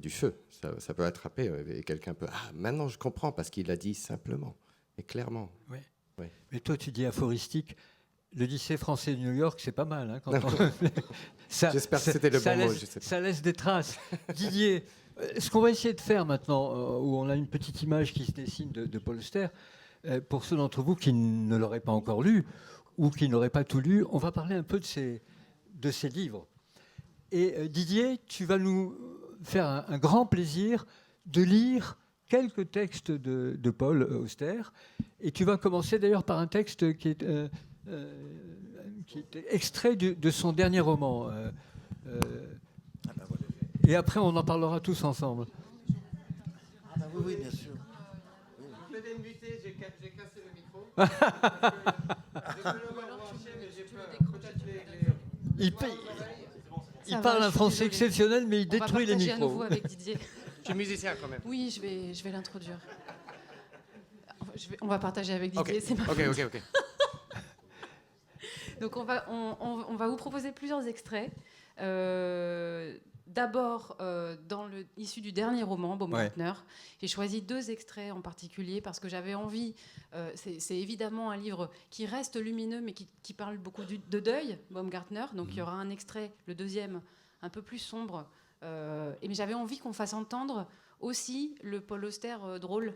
feu. Ça peut attraper. Et quelqu'un peut... Ah, maintenant je comprends, parce qu'il l'a dit simplement et clairement. Oui. Oui. Mais toi, tu dis aphoristique. Le lycée français de New York, c'est pas mal. Hein, J'espère que c'était le bon mot. Ça laisse des traces. Didier, ce qu'on va essayer de faire maintenant, où on a une petite image qui se dessine de Paul Auster, pour ceux d'entre vous qui ne l'auraient pas encore lu ou qui n'auraient pas tout lu, on va parler un peu de ces livres. Et Didier, tu vas nous faire un grand plaisir de lire quelques textes de Paul Auster. Et tu vas commencer d'ailleurs par un texte qui est extrait de son dernier roman. Et après, on en parlera tous ensemble. Ah bah oui, bien sûr. Vous pouvez m'inviter, j'ai cassé le micro. Il parle un français exceptionnel, mais il détruit les micros. À nouveau avec Didier. Je suis musicien quand même. Oui, je vais l'introduire. On va partager avec Didier. Ok, C'est ma ok. Donc on va vous proposer plusieurs extraits. D'abord, issu du dernier roman, Baumgartner, j'ai choisi 2 extraits en particulier parce que j'avais envie, c'est évidemment un livre qui reste lumineux mais qui parle beaucoup de deuil, Baumgartner, donc il y aura un extrait, le deuxième, un peu plus sombre, mais j'avais envie qu'on fasse entendre aussi le Paul Auster drôle,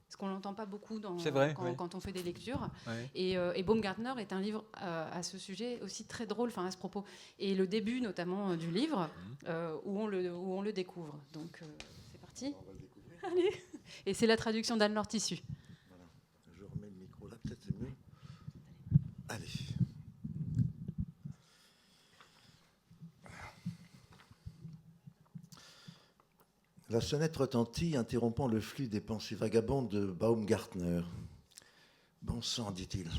parce qu'on ne l'entend pas beaucoup quand on fait des lectures. Ouais. Et Baumgartner est un livre à ce sujet aussi très drôle, à ce propos. Et le début notamment du livre, où on le découvre. Donc c'est parti. On va le découvrir. Allez. Et c'est la traduction d'Anne-Laure Tissu. Voilà. Je remets le micro là, peut-être c'est mieux. Allez. La sonnette retentit, interrompant le flux des pensées vagabondes de Baumgartner. « Bon sang, dit-il,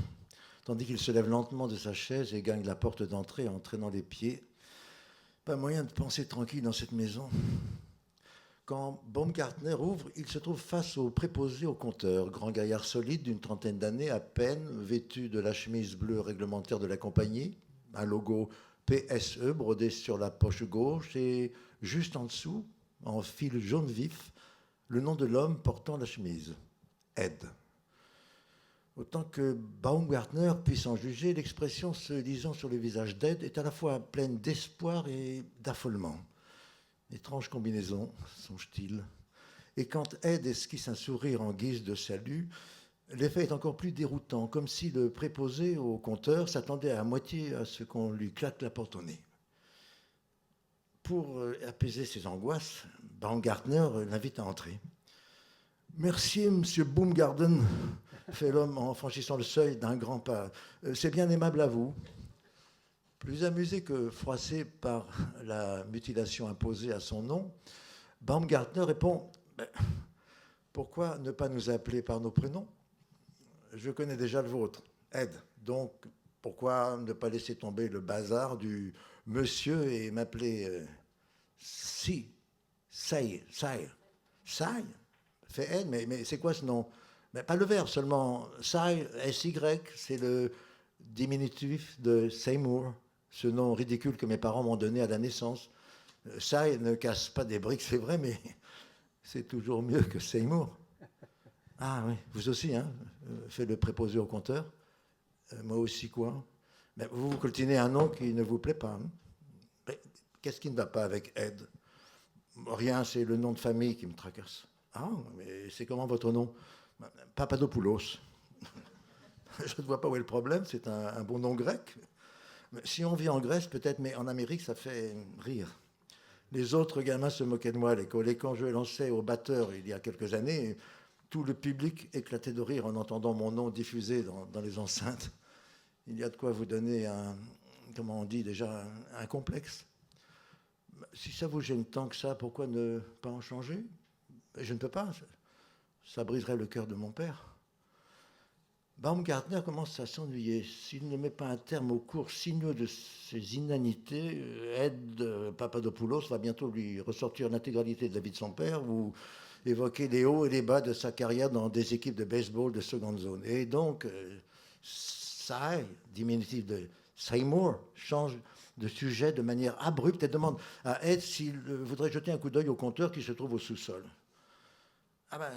tandis qu'il se lève lentement de sa chaise et gagne la porte d'entrée en traînant les pieds. Pas moyen de penser tranquille dans cette maison. » Quand Baumgartner ouvre, il se trouve face au préposé au compteur, grand gaillard solide d'une trentaine d'années à peine, vêtu de la chemise bleue réglementaire de la compagnie, un logo PSE brodé sur la poche gauche et juste en dessous, en fil jaune vif, le nom de l'homme portant la chemise, Ed. Autant que Baumgartner puisse en juger, l'expression se lisant sur le visage d'Ed est à la fois pleine d'espoir et d'affolement. Étrange combinaison, songe-t-il. Et quand Ed esquisse un sourire en guise de salut, l'effet est encore plus déroutant, comme si le préposé au compteur s'attendait à moitié à ce qu'on lui claque la porte au nez. Pour apaiser ses angoisses, Baumgartner l'invite à entrer. « Merci, monsieur Baumgarten », fait l'homme en franchissant le seuil d'un grand pas. « C'est bien aimable à vous. » Plus amusé que froissé par la mutilation imposée à son nom, Baumgartner répond « Pourquoi ne pas nous appeler par nos prénoms ? Je connais déjà le vôtre, Ed. Donc, pourquoi ne pas laisser tomber le bazar du monsieur et m'appeler Sai, fait Ed, mais c'est quoi ce nom ? Mais pas le verbe seulement. Sai, S-Y, c'est le diminutif de Seymour, ce nom ridicule que mes parents m'ont donné à la naissance. Sai ne casse pas des briques, c'est vrai, mais c'est toujours mieux que Seymour. Ah oui, vous aussi, hein, fait le préposé au compteur. Moi aussi, quoi ? Mais vous coltinez un nom qui ne vous plaît pas. Hein ? Qu'est-ce qui ne va pas avec Ed ? Rien, c'est le nom de famille qui me tracasse. Ah, mais c'est comment votre nom ? Papadopoulos. Je ne vois pas où est le problème, c'est un bon nom grec. Si on vit en Grèce, peut-être, mais en Amérique, ça fait rire. Les autres gamins se moquaient de moi à l'école. Et quand je lançais au batteur il y a quelques années, tout le public éclatait de rire en entendant mon nom diffusé dans les enceintes. Il y a de quoi vous donner comment on dit déjà, un complexe. Si ça vous gêne tant que ça, pourquoi ne pas en changer ? Je ne peux pas. Ça briserait le cœur de mon père. Baumgartner commence à s'ennuyer. S'il ne met pas un terme aux cours sinueux de ses inanités, Ed Papadopoulos va bientôt lui ressortir l'intégralité de la vie de son père ou évoquer les hauts et les bas de sa carrière dans des équipes de baseball de seconde zone. Et donc, Cy, diminutif de Seymour, change de sujet de manière abrupte et demande à Ed s'il voudrait jeter un coup d'œil au compteur qui se trouve au sous-sol.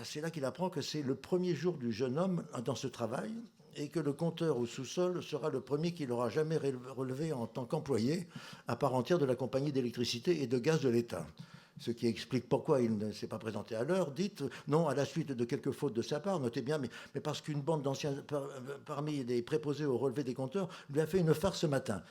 C'est là qu'il apprend que c'est le premier jour du jeune homme dans ce travail et que le compteur au sous-sol sera le premier qu'il aura jamais relevé en tant qu'employé à part entière de la compagnie d'électricité et de gaz de l'État. Ce qui explique pourquoi il ne s'est pas présenté à l'heure, dites, non à la suite de quelques fautes de sa part, notez bien, mais parce qu'une bande d'anciens parmi les préposés au relevé des compteurs lui a fait une farce ce matin.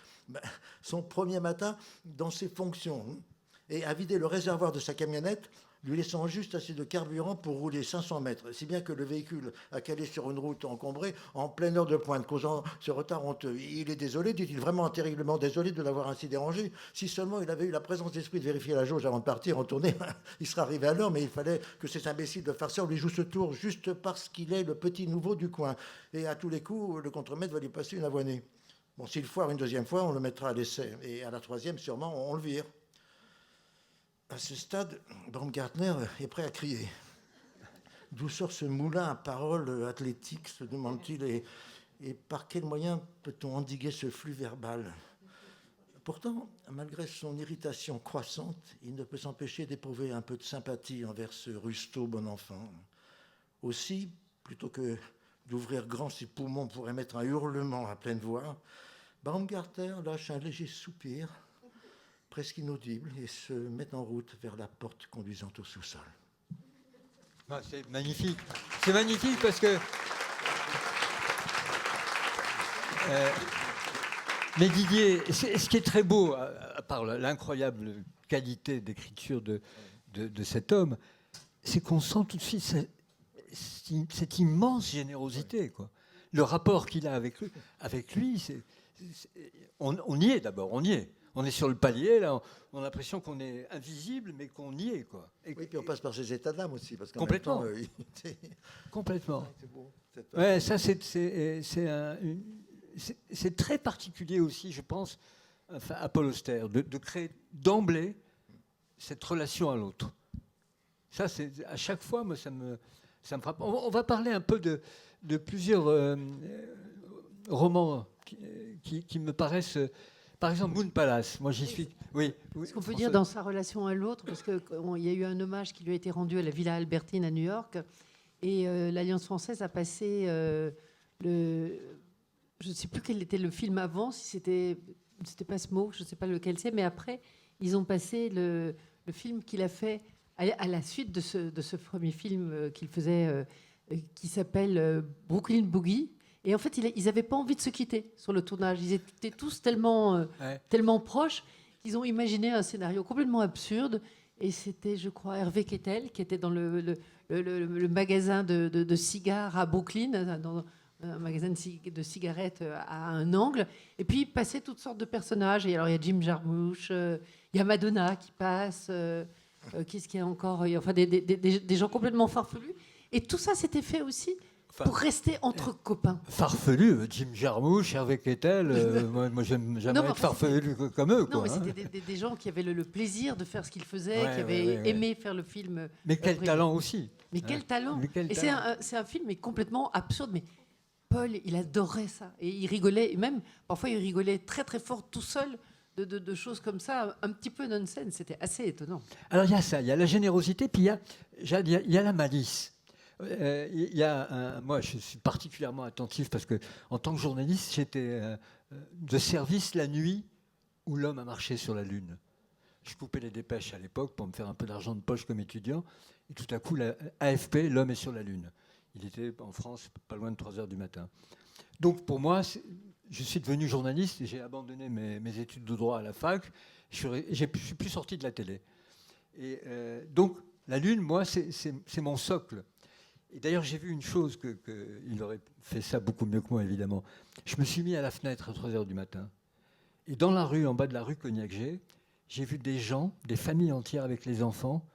Son premier matin dans ses fonctions, et a vidé le réservoir de sa camionnette, lui laissant juste assez de carburant pour rouler 500 mètres, si bien que le véhicule a calé sur une route encombrée en pleine heure de pointe, causant ce retard honteux. Il est désolé, dit-il, vraiment terriblement désolé de l'avoir ainsi dérangé. Si seulement il avait eu la présence d'esprit de vérifier la jauge avant de partir en tournée, il serait arrivé à l'heure, mais il fallait que ces imbéciles de farceurs lui jouent ce tour juste parce qu'il est le petit nouveau du coin. Et à tous les coups, le contremaître va lui passer une avoinée. Bon, s'il foire une deuxième fois, on le mettra à l'essai. Et à la troisième, sûrement, on le vire. À ce stade, Baumgartner est prêt à crier. D'où sort ce moulin à paroles athlétiques, se demande-t-il, et par quel moyen peut-on endiguer ce flux verbal? Pourtant, malgré son irritation croissante, il ne peut s'empêcher d'éprouver un peu de sympathie envers ce rustaud bon enfant. Aussi, plutôt que d'ouvrir grand ses poumons pour émettre un hurlement à pleine voix, Baumgartner lâche un léger soupir, presque inaudible, et se met en route vers la porte conduisant au sous-sol. C'est magnifique. C'est magnifique parce que... mais Didier, ce qui est très beau, à part l'incroyable qualité d'écriture de cet homme, c'est qu'on sent tout de suite cette immense générosité, quoi. Le rapport qu'il a avec lui, on y est d'abord, on y est. On est sur le palier, là, on a l'impression qu'on est invisible, mais qu'on y est, quoi. Oui, puis on passe par ces états d'âme aussi, parce qu'en complètement. Même temps, complètement. C'est beau. Ouais, ça, c'est très particulier aussi, je pense, enfin, à Paul Auster, de créer d'emblée cette relation à l'autre. Ça, c'est à chaque fois, moi, ça me frappe. On va parler un peu de plusieurs romans qui me paraissent. Par exemple, Moon Palace, moi j'y suis. Oui. Ce qu'on peut dire dans sa relation à l'autre, parce qu'il y a eu un hommage qui lui a été rendu à la Villa Albertine à New York, et l'Alliance française a passé je ne sais plus quel était le film avant, si c'était pas Smoke, je ne sais pas lequel c'est, mais après, ils ont passé le film qu'il a fait à la suite de ce premier film qu'il faisait, qui s'appelle Brooklyn Boogie. Et en fait, ils n'avaient pas envie de se quitter sur le tournage. Ils étaient tous tellement proches qu'ils ont imaginé un scénario complètement absurde. Et c'était, je crois, Hervé Kettel qui était dans le magasin de cigares à Brooklyn, dans un magasin de cigarettes à un angle. Et puis, il passait toutes sortes de personnages. Et alors, il y a Jim Jarmusch, il y a Madonna qui passe. Qu'est-ce qu'il y a encore? Enfin, des gens complètement farfelus. Et tout ça, c'était fait aussi pour rester entre copains. Farfelu, Jim Jarmusch, Hervé Kettel, moi j'aime jamais être farfelu comme eux. Non, mais c'était des gens qui avaient le plaisir de faire ce qu'ils faisaient, qui avaient aimé faire le film. Mais quel talent aussi. Mais quel talent. Et c'est un film mais complètement absurde, mais Paul, il adorait ça. Et il rigolait, et même parfois il rigolait très très fort tout seul de choses comme ça, un petit peu nonsense. C'était assez étonnant. Alors il y a ça, il y a la générosité, puis il y a la malice. Moi, je suis particulièrement attentif parce que, en tant que journaliste, j'étais de service la nuit où l'homme a marché sur la Lune. Je coupais les dépêches à l'époque pour me faire un peu d'argent de poche comme étudiant. Et tout à coup, la AFP, l'homme est sur la Lune. Il était en France, pas loin de 3 heures du matin. Donc, pour moi, je suis devenu journaliste et j'ai abandonné mes études de droit à la fac. Je suis plus sorti de la télé. Et donc, la Lune, moi, c'est mon socle. Et d'ailleurs, j'ai vu une chose, il aurait fait ça beaucoup mieux que moi, évidemment. Je me suis mis à la fenêtre à 3 heures du matin. Et dans la rue, en bas de la rue Cognac-G, j'ai vu des gens, des familles entières avec les enfants,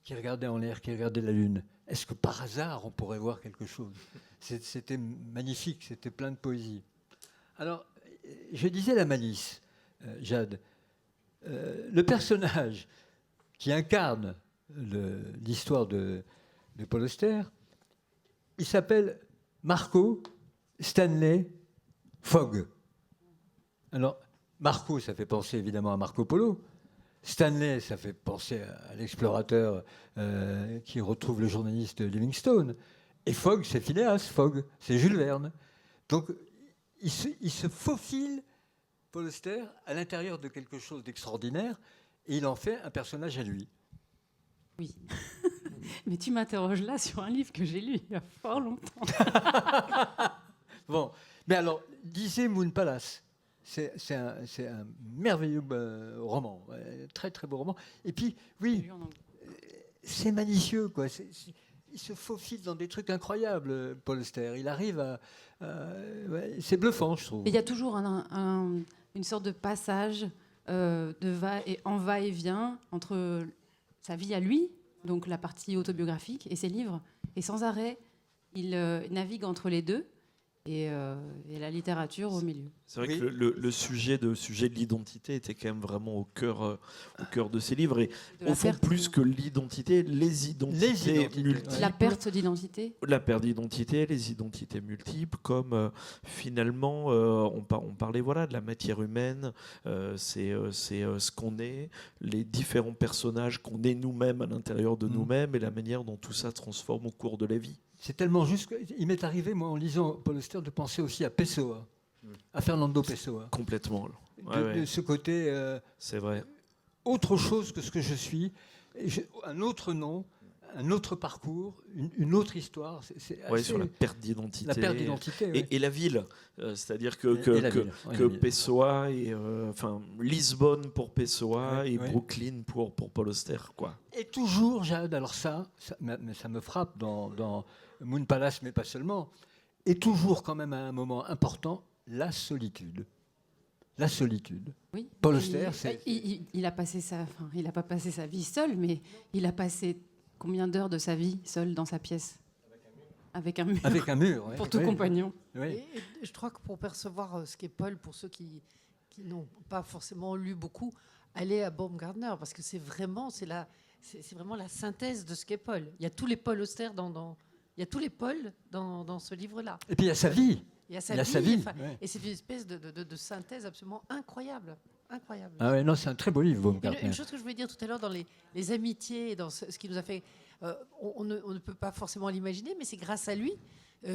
qui regardaient en l'air, qui regardaient la Lune. Est-ce que par hasard, on pourrait voir quelque chose? C'était magnifique, c'était plein de poésie. Alors, je disais la malice, Jade. Le personnage qui incarne l'histoire de Paul Auster, il s'appelle Marco Stanley Fogg. Alors, Marco, ça fait penser évidemment à Marco Polo. Stanley, ça fait penser à l'explorateur qui retrouve le journaliste Livingstone. Et Fogg, c'est Phileas Fogg, c'est Jules Verne. Donc, il se faufile, Paul Auster, à l'intérieur de quelque chose d'extraordinaire, et il en fait un personnage à lui. Oui. Mais tu m'interroges là sur un livre que j'ai lu il y a fort longtemps. Bon, mais alors, lisez Moon Palace. C'est un merveilleux roman, très très beau roman. Et puis, oui, c'est malicieux, quoi. Il se faufile dans des trucs incroyables, Paul Auster. Il arrive à... c'est bluffant, je trouve. Il y a toujours une sorte de passage en va-et-vient entre sa vie à lui, donc la partie autobiographique, et ses livres. Et sans arrêt, il navigue entre les deux. Et la littérature au milieu. C'est vrai que le sujet de l'identité était quand même vraiment au cœur de ces livres. Et au fond, plus que l'identité, les identités multiples. La perte d'identité. La perte d'identité, les identités multiples, comme finalement, on parlait de la matière humaine, c'est ce qu'on est, les différents personnages qu'on est nous-mêmes à l'intérieur de nous-mêmes et la manière dont tout ça transforme au cours de la vie. C'est tellement juste qu'il m'est arrivé, moi, en lisant Paul Auster, de penser aussi à Pessoa, à Fernando Pessoa. Complètement. De ce côté... c'est vrai. Autre chose que ce que je suis, un autre nom, un autre parcours, une autre histoire. Sur la perte d'identité. La perte d'identité, et la ville. C'est-à-dire que Pessoa, Lisbonne pour Pessoa et Brooklyn pour Paul Auster, quoi. Et toujours, Jade, alors ça me frappe dans Moon Palace, mais pas seulement, et toujours quand même à un moment important, la solitude. La solitude. Oui. Paul Auster, il a passé il n'a pas passé sa vie seul, mais il a passé combien d'heures de sa vie seul dans sa pièce ? Avec un mur. Avec un mur, pour tout compagnon. Oui. Et je crois que pour percevoir ce qu'est Paul, pour ceux qui n'ont pas forcément lu beaucoup, allez à Baumgartner, parce que c'est vraiment la synthèse de ce qu'est Paul. Il y a tous les Paul Auster il y a tous les Paul dans ce livre-là. Et puis il y a sa vie. Il y a sa vie. Et c'est une espèce de synthèse absolument incroyable. Incroyable. Ah ouais, non, c'est un très beau livre, Baumgartner. Une chose que je voulais dire tout à l'heure dans les amitiés, dans ce qui nous a fait... on ne peut pas forcément l'imaginer, mais c'est grâce à lui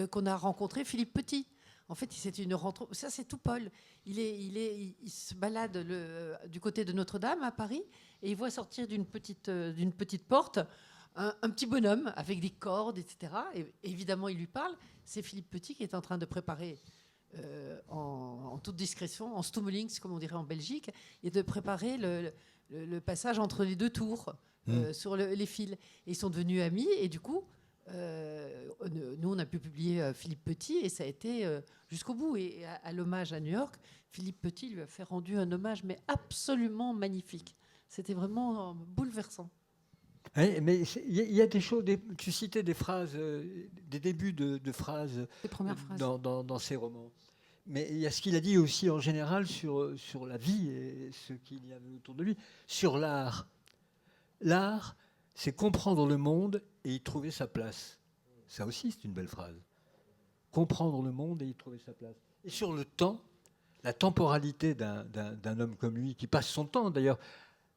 qu'on a rencontré Philippe Petit. En fait, c'est une rencontre. Ça, c'est tout Paul. Il se balade du côté de Notre-Dame à Paris et il voit sortir d'une petite porte un petit bonhomme avec des cordes, etc. Et évidemment, il lui parle. C'est Philippe Petit qui est en train de préparer, en toute discrétion, en stummelings, comme on dirait en Belgique, et de préparer le passage entre les deux tours sur les fils. Et ils sont devenus amis. Et du coup, nous, on a pu publier Philippe Petit et ça a été jusqu'au bout. Et à l'hommage à New York, Philippe Petit lui a fait rendu un hommage, mais absolument magnifique. C'était vraiment bouleversant. Oui, mais il y a des choses, tu citais des phrases, des débuts de phrases, Les premières phrases. dans ces romans. Mais il y a ce qu'il a dit aussi en général sur la vie et ce qu'il y avait autour de lui, sur l'art. L'art, c'est comprendre le monde et y trouver sa place. Ça aussi, c'est une belle phrase. Comprendre le monde et y trouver sa place. Et sur le temps, la temporalité d'un homme comme lui, qui passe son temps d'ailleurs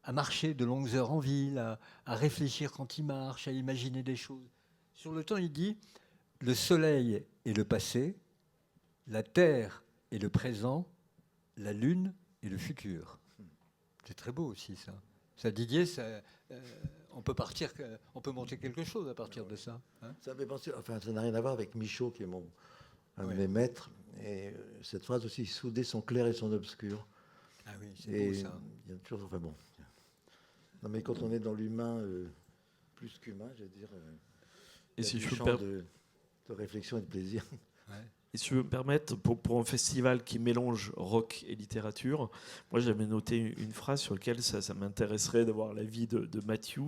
à marcher de longues heures en ville, à réfléchir quand il marche, à imaginer des choses. Sur le temps, il dit « Le soleil est le passé, la terre est le présent, la lune est le futur. » C'est très beau aussi, ça. Ça, Didier, on peut monter quelque chose à partir de ça. Hein. Ça fait penser, ça n'a rien à voir avec Michaud, qui est un de mes maîtres. Et cette phrase aussi, souder son clair et son obscur. Ah oui, c'est beau, ça. Il y a toujours... Non, mais quand on est dans l'humain, plus qu'humain, je veux dire, et si je champ de réflexion et de plaisir. Ouais. Et si je peux me permettre, pour un festival qui mélange rock et littérature, moi j'avais noté une phrase sur laquelle ça m'intéresserait d'avoir l'avis de Matthew,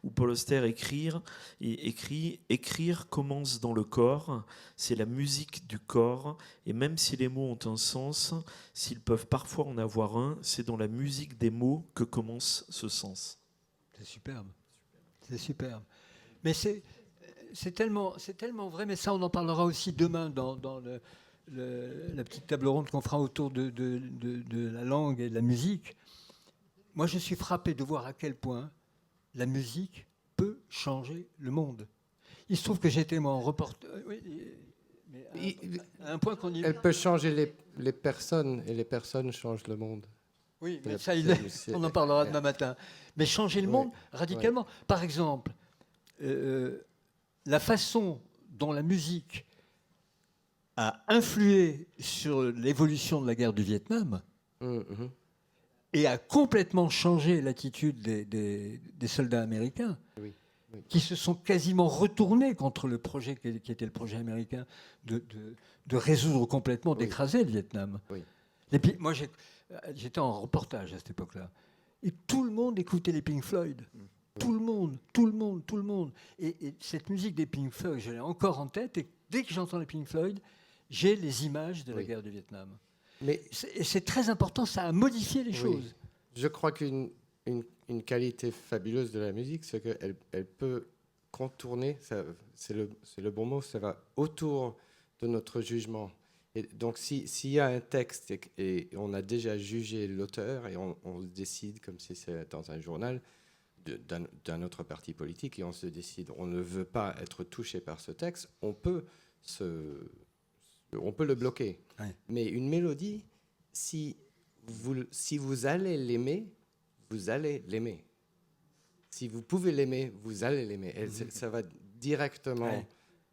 où Paul Auster écrit « Écrire commence dans le corps, c'est la musique du corps, et même si les mots ont un sens, s'ils peuvent parfois en avoir un, c'est dans la musique des mots que commence ce sens. » C'est superbe. C'est superbe. Mais c'est tellement vrai, mais ça on en parlera aussi demain dans la petite table ronde qu'on fera autour de la langue et de la musique, moi je suis frappé de voir à quel point la musique peut changer le monde. Il se trouve que j'étais moi en reporter. Oui, mais à un point qu'on y... Elle peut changer les personnes et les personnes changent le monde. Oui, mais ça, on en parlera demain matin. Mais changer le monde radicalement. Par exemple, la façon dont la musique a influé sur l'évolution de la guerre du Vietnam et a complètement changé l'attitude des soldats américains, qui se sont quasiment retournés contre le projet qui était le projet américain de résoudre complètement, d'écraser le Vietnam. Et puis, moi, j'étais en reportage à cette époque-là. Et tout le monde écoutait les Pink Floyd. Tout le monde. Et cette musique des Pink Floyd, je l'ai encore en tête. Et dès que j'entends les Pink Floyd, j'ai les images de la guerre du Vietnam. Et c'est très important, ça a modifié les choses. Je crois qu'une qualité fabuleuse de la musique, c'est qu'elle peut contourner, c'est le bon mot, ça va autour de notre jugement. Et donc, s'il y a un texte et on a déjà jugé l'auteur et on décide, comme si c'était dans un journal d'un autre parti politique, et on se décide, on ne veut pas être touché par ce texte, on peut le bloquer. Mais une mélodie, si vous allez l'aimer, vous allez l'aimer. Si vous pouvez l'aimer, vous allez l'aimer. Et ça va directement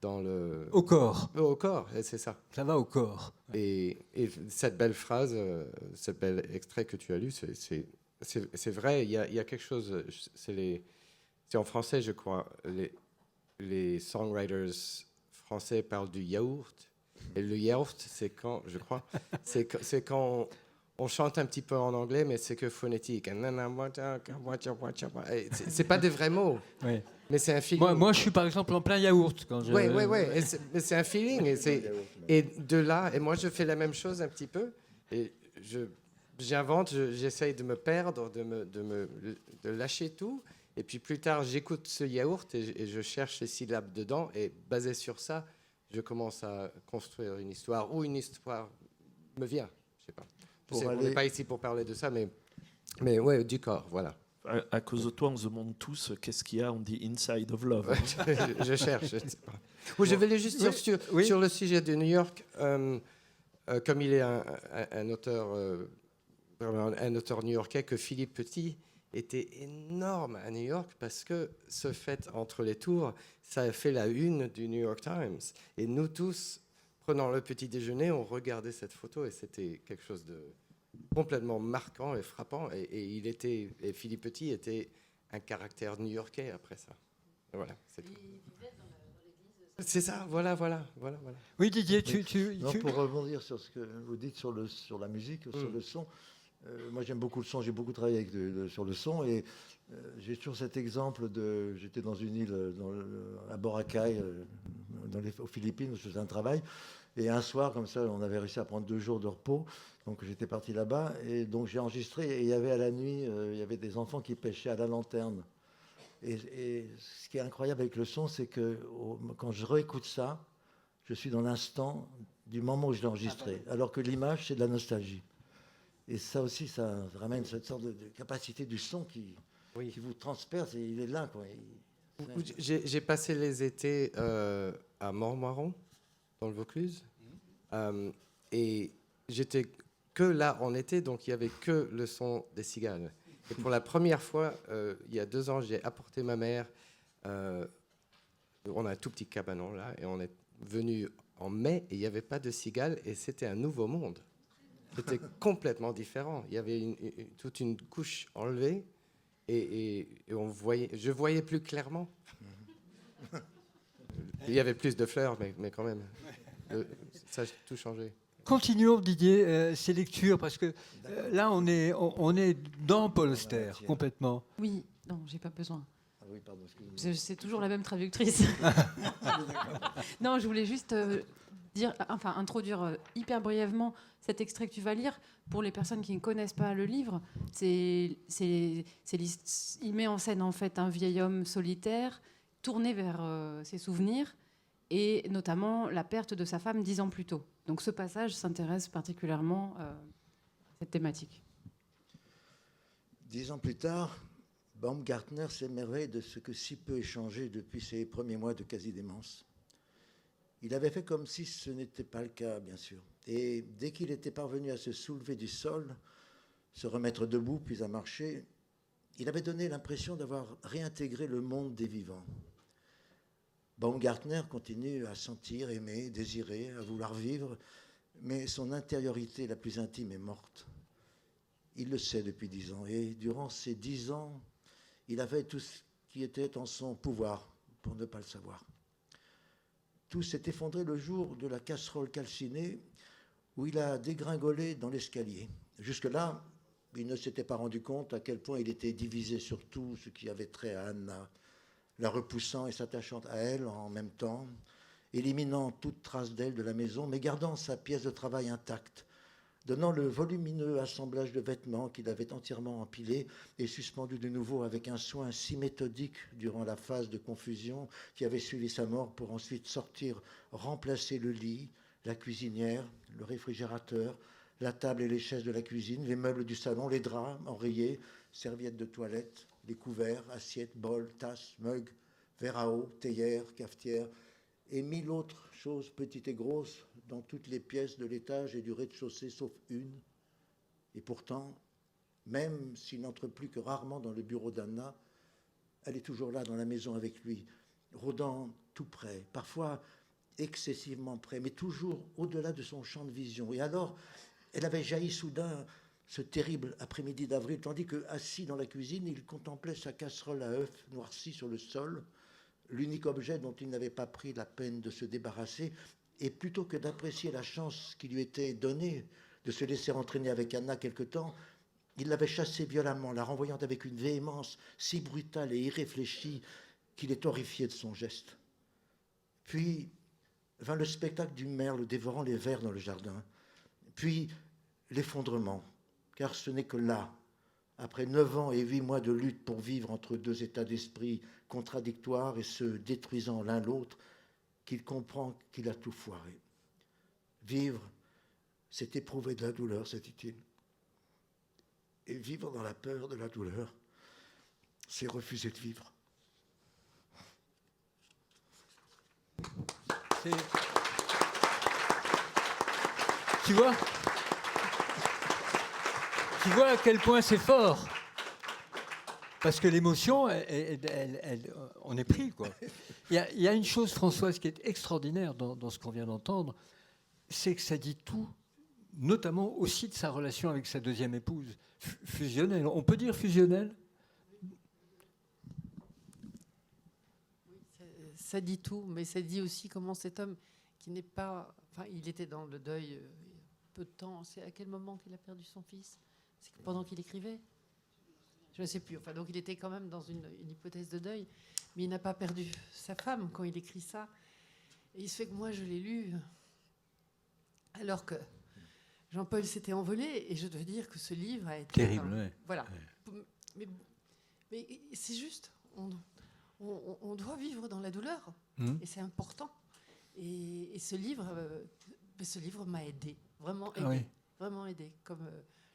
dans le... Au corps. Au corps, c'est ça. Ça va au corps. Et cette belle phrase, ce bel extrait que tu as lu, c'est vrai, il y a quelque chose... C'est en français, je crois. Les songwriters français parlent du yaourt. Et le yaourt, c'est quand, je crois, c'est quand on chante un petit peu en anglais, mais c'est que phonétique. C'est pas des vrais mots, mais c'est un feeling. Moi, je suis par exemple en plein yaourt. Oui. C'est un feeling. Et de là, et moi, je fais la même chose un petit peu. Et j'invente, j'essaye de me perdre, de lâcher tout. Et puis plus tard, j'écoute ce yaourt et je cherche les syllabes dedans. Et basé sur ça, je commence à construire une histoire, ou une histoire me vient, je sais pas. On n'est pas ici pour parler de ça, mais ouais, du corps, voilà. À cause de toi, on se demande tous qu'est-ce qu'il y a, on dit inside of love. je cherche, je ne sais pas. Oui, je voulais juste dire sur le sujet de New York, comme il est un auteur new-yorkais, que Philippe Petit était énorme à New York parce que ce fait entre les tours, ça a fait la une du New York Times. Et nous tous, prenant le petit déjeuner, on regardait cette photo et c'était quelque chose de complètement marquant et frappant. Et Philippe Petit était un caractère new-yorkais après ça. Et voilà, c'est tout. C'est ça, voilà. Oui, Didier, pour rebondir sur ce que vous dites sur la musique, sur le son, moi j'aime beaucoup le son, j'ai beaucoup travaillé sur le son et j'ai toujours cet exemple j'étais dans une île à Boracay, aux Philippines, où je faisais un travail, et un soir comme ça, on avait réussi à prendre 2 jours de repos, donc j'étais parti là-bas, et donc j'ai enregistré, et il y avait à la nuit, il y avait des enfants qui pêchaient à la lanterne. Et ce qui est incroyable avec le son, c'est que quand je réécoute ça, je suis dans l'instant du moment où je l'ai enregistré, alors que l'image, c'est de la nostalgie. Et ça aussi, ça ramène cette sorte de capacité du son qui vous transperce, et il est là, quoi. J'ai passé les étés à Montmoron, dans le Vaucluse, et j'étais que là en été, donc il n'y avait que le son des cigales. Et pour la première fois, il y a 2 ans, j'ai apporté ma mère. On a un tout petit cabanon là, et on est venu en mai, et il n'y avait pas de cigales, et c'était un nouveau monde. C'était complètement différent. Il y avait toute une couche enlevée, et je voyais plus clairement. Il y avait plus de fleurs, mais quand même, ça a tout changé. Continuons, Didier, ces lectures, parce que là, on est dans Paul Auster, complètement. Oui, non, j'ai pas besoin. Ah oui, pardon, excusez-moi. C'est toujours la même traductrice. Non, je voulais juste introduire hyper brièvement cet extrait que tu vas lire. Pour les personnes qui ne connaissent pas le livre, il met en scène en fait un vieil homme solitaire tourné vers ses souvenirs et notamment la perte de sa femme 10 ans plus tôt. Donc ce passage s'intéresse particulièrement à cette thématique. 10 ans plus tard, Baumgartner s'émerveille de ce que si peu ait changé depuis ses premiers mois de quasi-démence. Il avait fait comme si ce n'était pas le cas, bien sûr. Et dès qu'il était parvenu à se soulever du sol, se remettre debout, puis à marcher, il avait donné l'impression d'avoir réintégré le monde des vivants. Baumgartner continue à sentir, aimer, désirer, à vouloir vivre, mais son intériorité la plus intime est morte. Il le sait depuis 10 ans, et durant ces 10 ans, il a fait tout ce qui était en son pouvoir pour ne pas le savoir. Tout s'est effondré le jour de la casserole calcinée où il a dégringolé dans l'escalier. Jusque-là, il ne s'était pas rendu compte à quel point il était divisé sur tout ce qui avait trait à Anna, la repoussant et s'attachant à elle en même temps, éliminant toute trace d'elle de la maison, mais gardant sa pièce de travail intacte, donnant le volumineux assemblage de vêtements qu'il avait entièrement empilé et suspendu de nouveau avec un soin si méthodique durant la phase de confusion qui avait suivi sa mort pour ensuite sortir, remplacer le lit, la cuisinière, le réfrigérateur, la table et les chaises de la cuisine, les meubles du salon, les draps enrayés, serviettes de toilette, les couverts, assiettes, bols, tasses, mugs, verres à eau, théières, cafetières, et 1000 autres choses petites et grosses dans toutes les pièces de l'étage et du rez-de-chaussée, sauf une. Et pourtant, même s'il n'entre plus que rarement dans le bureau d'Anna, elle est toujours là dans la maison avec lui, rôdant tout près, parfois excessivement près, mais toujours au-delà de son champ de vision. Et alors, elle avait jailli soudain ce terrible après-midi d'avril, tandis que, assis dans la cuisine, il contemplait sa casserole à œufs noircie sur le sol, l'unique objet dont il n'avait pas pris la peine de se débarrasser, et plutôt que d'apprécier la chance qui lui était donnée de se laisser entraîner avec Anna quelque temps, il l'avait chassée violemment, la renvoyant avec une véhémence si brutale et irréfléchie qu'il est horrifié de son geste. Puis vint le spectacle du merle dévorant les vers dans le jardin, puis l'effondrement, car ce n'est que là, après 9 ans et 8 mois de lutte pour vivre entre deux états d'esprit contradictoires et se détruisant l'un l'autre, qu'il comprend qu'il a tout foiré. Vivre, c'est éprouver de la douleur, se dit-il. Et vivre dans la peur de la douleur, c'est refuser de vivre. Tu vois à quel point c'est fort. Parce que l'émotion, on est pris, quoi. Il y a une chose, Françoise, qui est extraordinaire dans ce qu'on vient d'entendre, c'est que ça dit tout, notamment aussi de sa relation avec sa deuxième épouse, fusionnelle. On peut dire fusionnelle ? Ça dit tout, mais ça dit aussi comment cet homme qui n'est pas... Enfin, il était dans le deuil peu de temps. C'est à quel moment qu'il a perdu son fils ? C'est pendant qu'il écrivait ? Je ne sais plus. Enfin, donc il était quand même dans une hypothèse de deuil, mais il n'a pas perdu sa femme quand il écrit ça. Et il se fait que moi, je l'ai lu alors que Jean-Paul s'était envolé, et je dois dire que ce livre a été... Terrible, ouais. Voilà. Ouais. Mais c'est juste... On doit vivre dans la douleur, et c'est important. Et ce livre m'a aidé, vraiment aidé, vraiment aidé, comme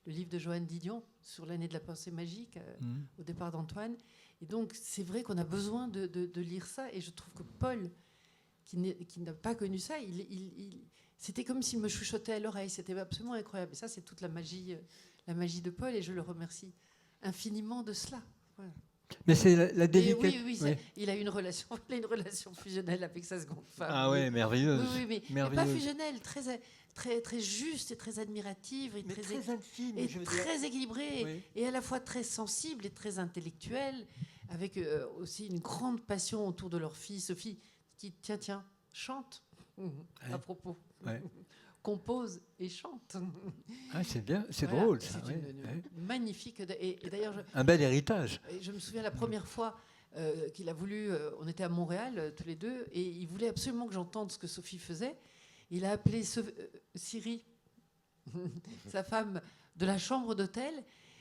le livre de Joanne Didion sur l'année de la pensée magique, au départ d'Antoine. Et donc, c'est vrai qu'on a besoin de lire ça, et je trouve que Paul, qui n'a pas connu ça, c'était comme s'il me chuchotait à l'oreille, c'était absolument incroyable. Et ça, c'est toute la magie de Paul, et je le remercie infiniment de cela. Voilà. Mais c'est la délicate. Oui. Il a une relation fusionnelle avec sa seconde femme. Ah ouais, merveilleuse. Oui, mais pas fusionnelle, très juste et très admirative et très intime, et très équilibrée, et à la fois très sensible et très intellectuelle, avec aussi une grande passion autour de leur fille Sophie, qui tiens chante à propos. Ouais. Compose et chante. Ah, c'est bien, c'est Voilà, drôle ça. C'est magnifique. Et d'ailleurs, un bel héritage. Je me souviens la première fois qu'il a voulu, on était à Montréal tous les deux, et il voulait absolument que j'entende ce que Sophie faisait. Il a appelé Siri, sa femme, de la chambre d'hôtel,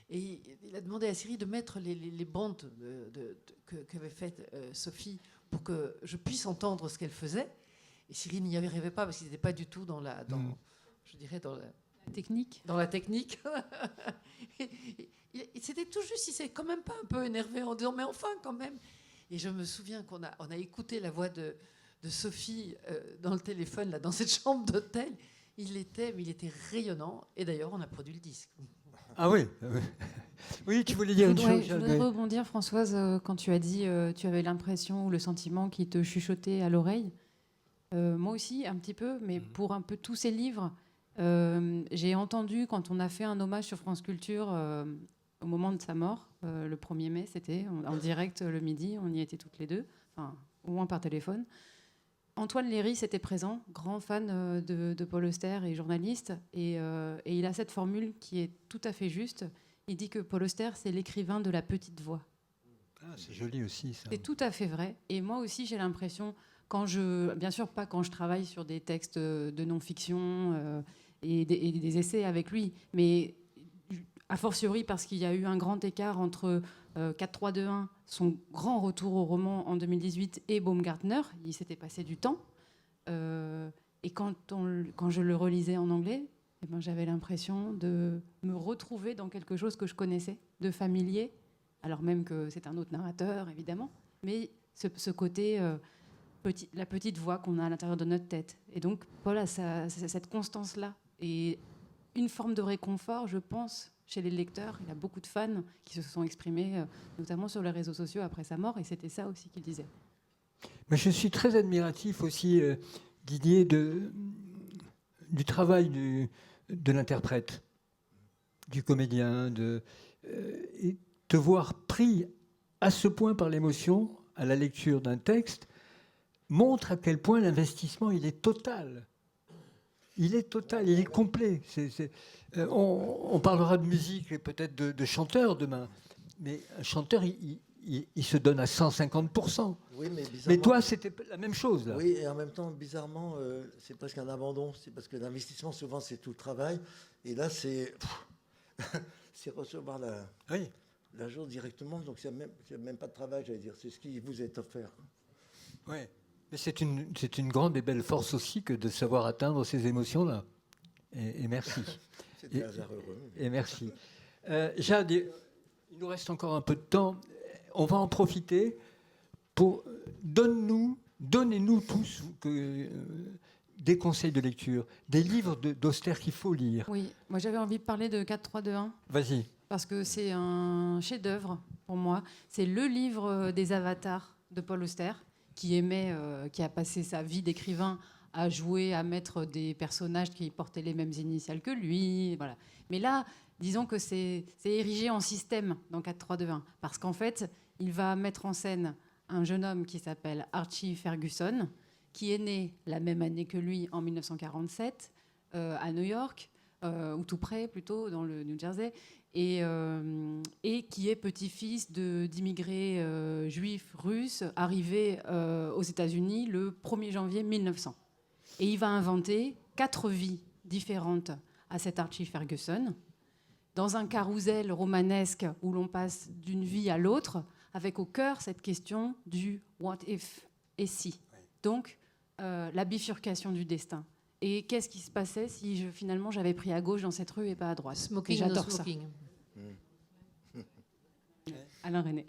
et il a demandé à Siri de mettre les bandes qu'avait faites Sophie pour que je puisse entendre ce qu'elle faisait. Et Cyril n'y arrivait pas parce qu'il n'était pas du tout dans la, je dirais dans la Technique. dans la technique. C'était tout juste, il s'est quand même pas un peu énervé en disant mais enfin quand même. Et je me souviens qu'on a écouté la voix de Sophie dans le téléphone, là, dans cette chambre d'hôtel. Il était rayonnant. Et d'ailleurs, on a produit le disque. Ah oui. Oui, tu voulais dire une chose. Je voudrais rebondir, Françoise, quand tu as dit tu avais l'impression ou le sentiment qui te chuchotait à l'oreille. Moi aussi, un petit peu, mais pour un peu tous ces livres, j'ai entendu quand on a fait un hommage sur France Culture au moment de sa mort, le 1er mai, c'était en direct le midi, on y était toutes les deux, enfin, au moins par téléphone. Antoine Léris était présent, grand fan de Paul Auster et journaliste, et il a cette formule qui est tout à fait juste. Il dit que Paul Auster, c'est l'écrivain de la petite voix. Ah, c'est joli aussi, ça. C'est tout à fait vrai. Et moi aussi, j'ai l'impression, bien sûr pas quand je travaille sur des textes de non-fiction et des essais avec lui, mais a fortiori parce qu'il y a eu un grand écart entre 4-3-2-1, son grand retour au roman en 2018, et Baumgartner. Il s'était passé du temps. Et quand je le relisais en anglais, eh ben, j'avais l'impression de me retrouver dans quelque chose que je connaissais, de familier, alors même que c'est un autre narrateur, évidemment, mais ce côté, la petite voix qu'on a à l'intérieur de notre tête. Et donc, Paul a cette constance-là. Et une forme de réconfort, je pense, chez les lecteurs. Il a beaucoup de fans qui se sont exprimés, notamment sur les réseaux sociaux après sa mort, et c'était ça aussi qu'il disait. Mais je suis très admiratif aussi, Didier, du travail de l'interprète, du comédien, et te voir pris à ce point par l'émotion à la lecture d'un texte montre à quel point l'investissement il est total. Il est total, il est complet. On parlera de musique et peut-être de chanteur demain, mais un chanteur, il se donne à 150%. Oui, mais toi, c'était la même chose. Là. Oui, et en même temps, bizarrement, c'est presque un abandon. C'est parce que l'investissement, souvent, c'est tout le travail. Et là, c'est recevoir la chose directement. Donc, c'est même pas de travail, j'allais dire. C'est ce qui vous est offert. Oui, mais c'est une grande et belle force aussi que de savoir atteindre ces émotions-là. Et merci. C'est un hasard heureux. Et merci. Jade, il nous reste encore un peu de temps. On va en profiter pour... Donnez-nous tous des conseils de lecture, des livres d'Auster qu'il faut lire. Oui, moi j'avais envie de parler de 4-3-2-1. Vas-y. Parce que c'est un chef-d'œuvre pour moi. C'est le livre des avatars de Paul Auster, qui a passé sa vie d'écrivain à jouer, à mettre des personnages qui portaient les mêmes initiales que lui. Voilà. Mais là, disons que c'est érigé en système dans 4-3-2-1. Parce qu'en fait, il va mettre en scène un jeune homme qui s'appelle Archie Ferguson, qui est né la même année que lui, en 1947, à New York, ou tout près plutôt, dans le New Jersey, et qui est petit-fils d'immigrés juifs russes arrivés aux États-Unis le 1er janvier 1900. Et il va inventer 4 vies différentes à cet Archie Ferguson, dans un carrousel romanesque où l'on passe d'une vie à l'autre, avec au cœur cette question du « what if » et si. Donc, la bifurcation du destin. Et qu'est-ce qui se passait si finalement j'avais pris à gauche dans cette rue et pas à droite. Smoking, j'adore no smoking. Ça. Alain René.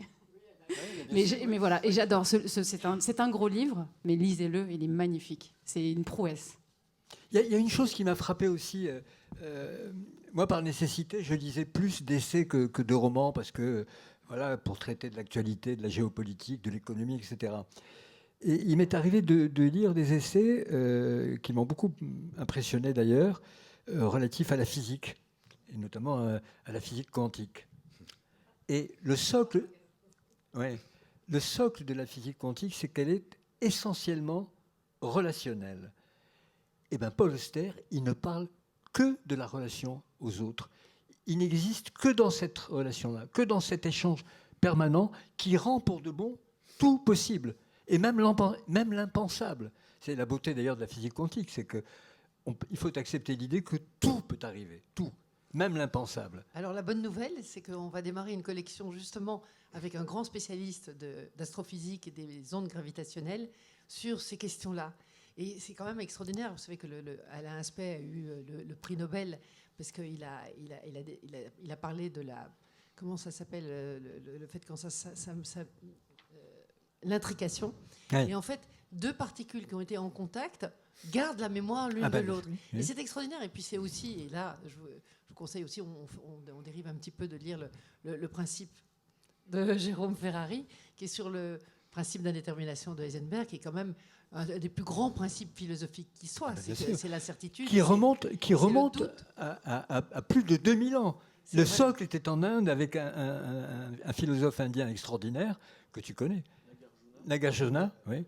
Mais voilà, et j'adore. C'est un gros livre, mais lisez-le, il est magnifique. C'est une prouesse. Il y a une chose qui m'a frappé aussi. Moi, par nécessité, je lisais plus d'essais que de romans parce que, voilà, pour traiter de l'actualité, de la géopolitique, de l'économie, etc. Et il m'est arrivé de lire des essais qui m'ont beaucoup impressionné d'ailleurs, relatifs à la physique, et notamment à la physique quantique. Et le socle de la physique quantique, c'est qu'elle est essentiellement relationnelle. Et bien, Paul Auster, il ne parle que de la relation aux autres. Il n'existe que dans cette relation-là, que dans cet échange permanent qui rend pour de bon tout possible. Et même l'impensable. C'est la beauté d'ailleurs de la physique quantique, c'est qu'il faut accepter l'idée que tout peut arriver, tout, même l'impensable. Alors la bonne nouvelle, c'est qu'on va démarrer une collection justement avec un grand spécialiste d'astrophysique et des ondes gravitationnelles sur ces questions-là. Et c'est quand même extraordinaire. Vous savez que Alain Aspect a eu le prix Nobel parce qu'il a parlé de la... Comment ça s'appelle le fait quand l'intrication. Ouais. Et en fait, deux particules qui ont été en contact gardent la mémoire l'une de l'autre. Oui. Et c'est extraordinaire. Et puis c'est aussi, et là, je vous conseille aussi, on dérive un petit peu de lire le principe de Jérôme Ferrari, qui est sur le principe d'indétermination de Heisenberg, qui est quand même un des plus grands principes philosophiques qui soit. C'est l'incertitude. Qui remonte doute. à plus de 2000 ans. Le vrai. socle était en Inde avec un philosophe indien extraordinaire que tu connais, Nagarjuna, oui,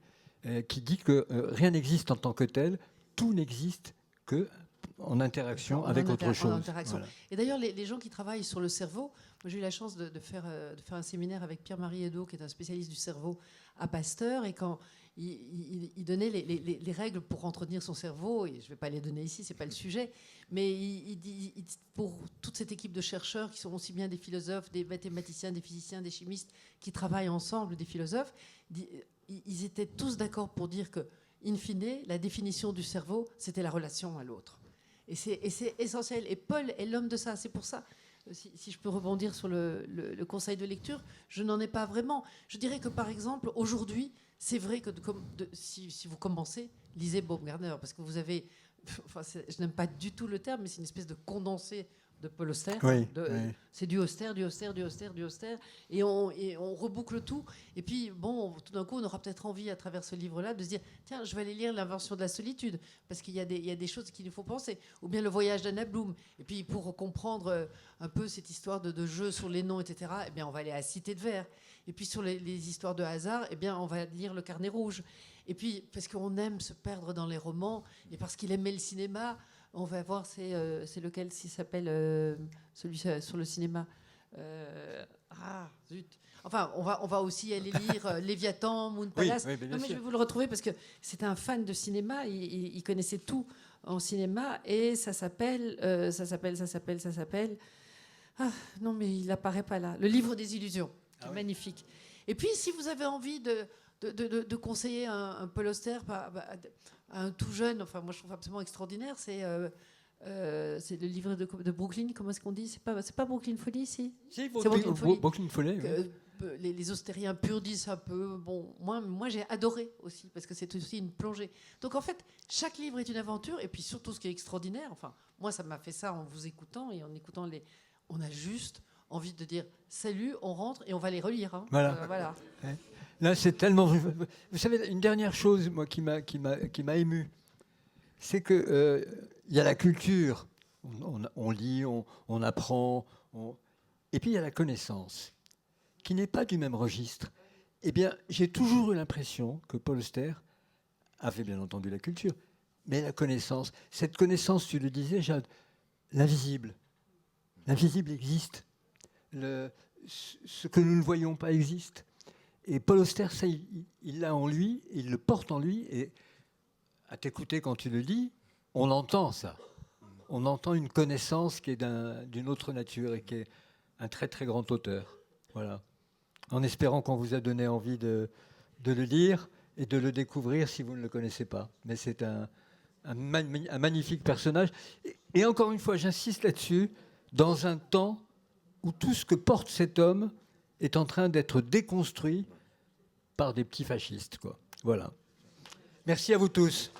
qui dit que rien n'existe en tant que tel, tout n'existe que en interaction avec autre chose. Voilà. Et d'ailleurs, les gens qui travaillent sur le cerveau, moi j'ai eu la chance de faire un séminaire avec Pierre-Marie Edo, qui est un spécialiste du cerveau à Pasteur, et quand il donnait les règles pour entretenir son cerveau, et je ne vais pas les donner ici, ce n'est pas le sujet, mais il dit, pour toute cette équipe de chercheurs qui sont aussi bien des philosophes, des mathématiciens, des physiciens, des chimistes, qui travaillent ensemble, des philosophes, ils étaient tous d'accord pour dire que, in fine, la définition du cerveau, c'était la relation à l'autre. Et c'est essentiel. Et Paul est l'homme de ça. C'est pour ça, si je peux rebondir sur le conseil de lecture, je n'en ai pas vraiment. Je dirais que, par exemple, aujourd'hui, c'est vrai que si vous commencez, lisez Baumgartner, parce que vous avez... Enfin, je n'aime pas du tout le terme, mais c'est une espèce de condensé de Paul Auster. Oui. C'est du Auster, du Auster, du Auster, du Auster. Et on reboucle tout. Et puis, bon, tout d'un coup, on aura peut-être envie, à travers ce livre-là, de se dire, tiens, je vais aller lire L'invention de la solitude, parce qu'il y a des choses qu'il nous faut penser. Ou bien Le voyage d'Anna Bloom. Et puis, pour comprendre un peu cette histoire de jeu sur les noms, etc., eh bien, on va aller à Cité de Verre. Et puis, sur les histoires de hasard, eh bien, on va lire Le Carnet rouge. Et puis, parce qu'on aime se perdre dans les romans, et parce qu'il aimait le cinéma, on va voir, c'est lequel s'il s'appelle celui sur le cinéma. Zut. Enfin, on va aussi aller lire Léviathan, Moon Palace. Oui, non, mais je vais vous le retrouver parce que c'est un fan de cinéma. Il connaissait tout en cinéma et ça s'appelle. Non, mais il n'apparaît pas là. Le livre des illusions. C'est magnifique. Et puis, si vous avez envie de conseiller un Paul Auster à un tout jeune, enfin moi je trouve absolument extraordinaire, c'est le livre de Brooklyn, comment est-ce qu'on dit, c'est pas Brooklyn Folly, si Si, Brooklyn Folly. Brooklyn Folly, oui. Les austériens purs disent un peu, bon, moi j'ai adoré aussi, parce que c'est aussi une plongée. Donc en fait, chaque livre est une aventure, et puis surtout ce qui est extraordinaire, enfin moi ça m'a fait ça en vous écoutant, et en écoutant on a juste envie de dire salut, on rentre et on va les relire. Hein. Voilà. Ouais. Là, c'est tellement. Vous savez, une dernière chose, moi, qui m'a ému, c'est que il y a la culture. On lit, on apprend, et puis il y a la connaissance, qui n'est pas du même registre. Eh bien, j'ai toujours eu l'impression que Paul Auster avait bien entendu la culture, mais la connaissance. Cette connaissance, tu le disais, Jade, l'invisible. L'invisible existe. Ce que nous ne voyons pas existe. Et Paul Auster, ça, il l'a en lui, il le porte en lui, et à t'écouter quand tu le dis, on entend ça. On entend une connaissance qui est d'une autre nature et qui est un très très grand auteur. Voilà. En espérant qu'on vous a donné envie de le lire et de le découvrir si vous ne le connaissez pas. Mais c'est un magnifique personnage. Et encore une fois, j'insiste là-dessus, dans un temps où tout ce que porte cet homme est en train d'être déconstruit par des petits fascistes, quoi. Voilà. Merci à vous tous.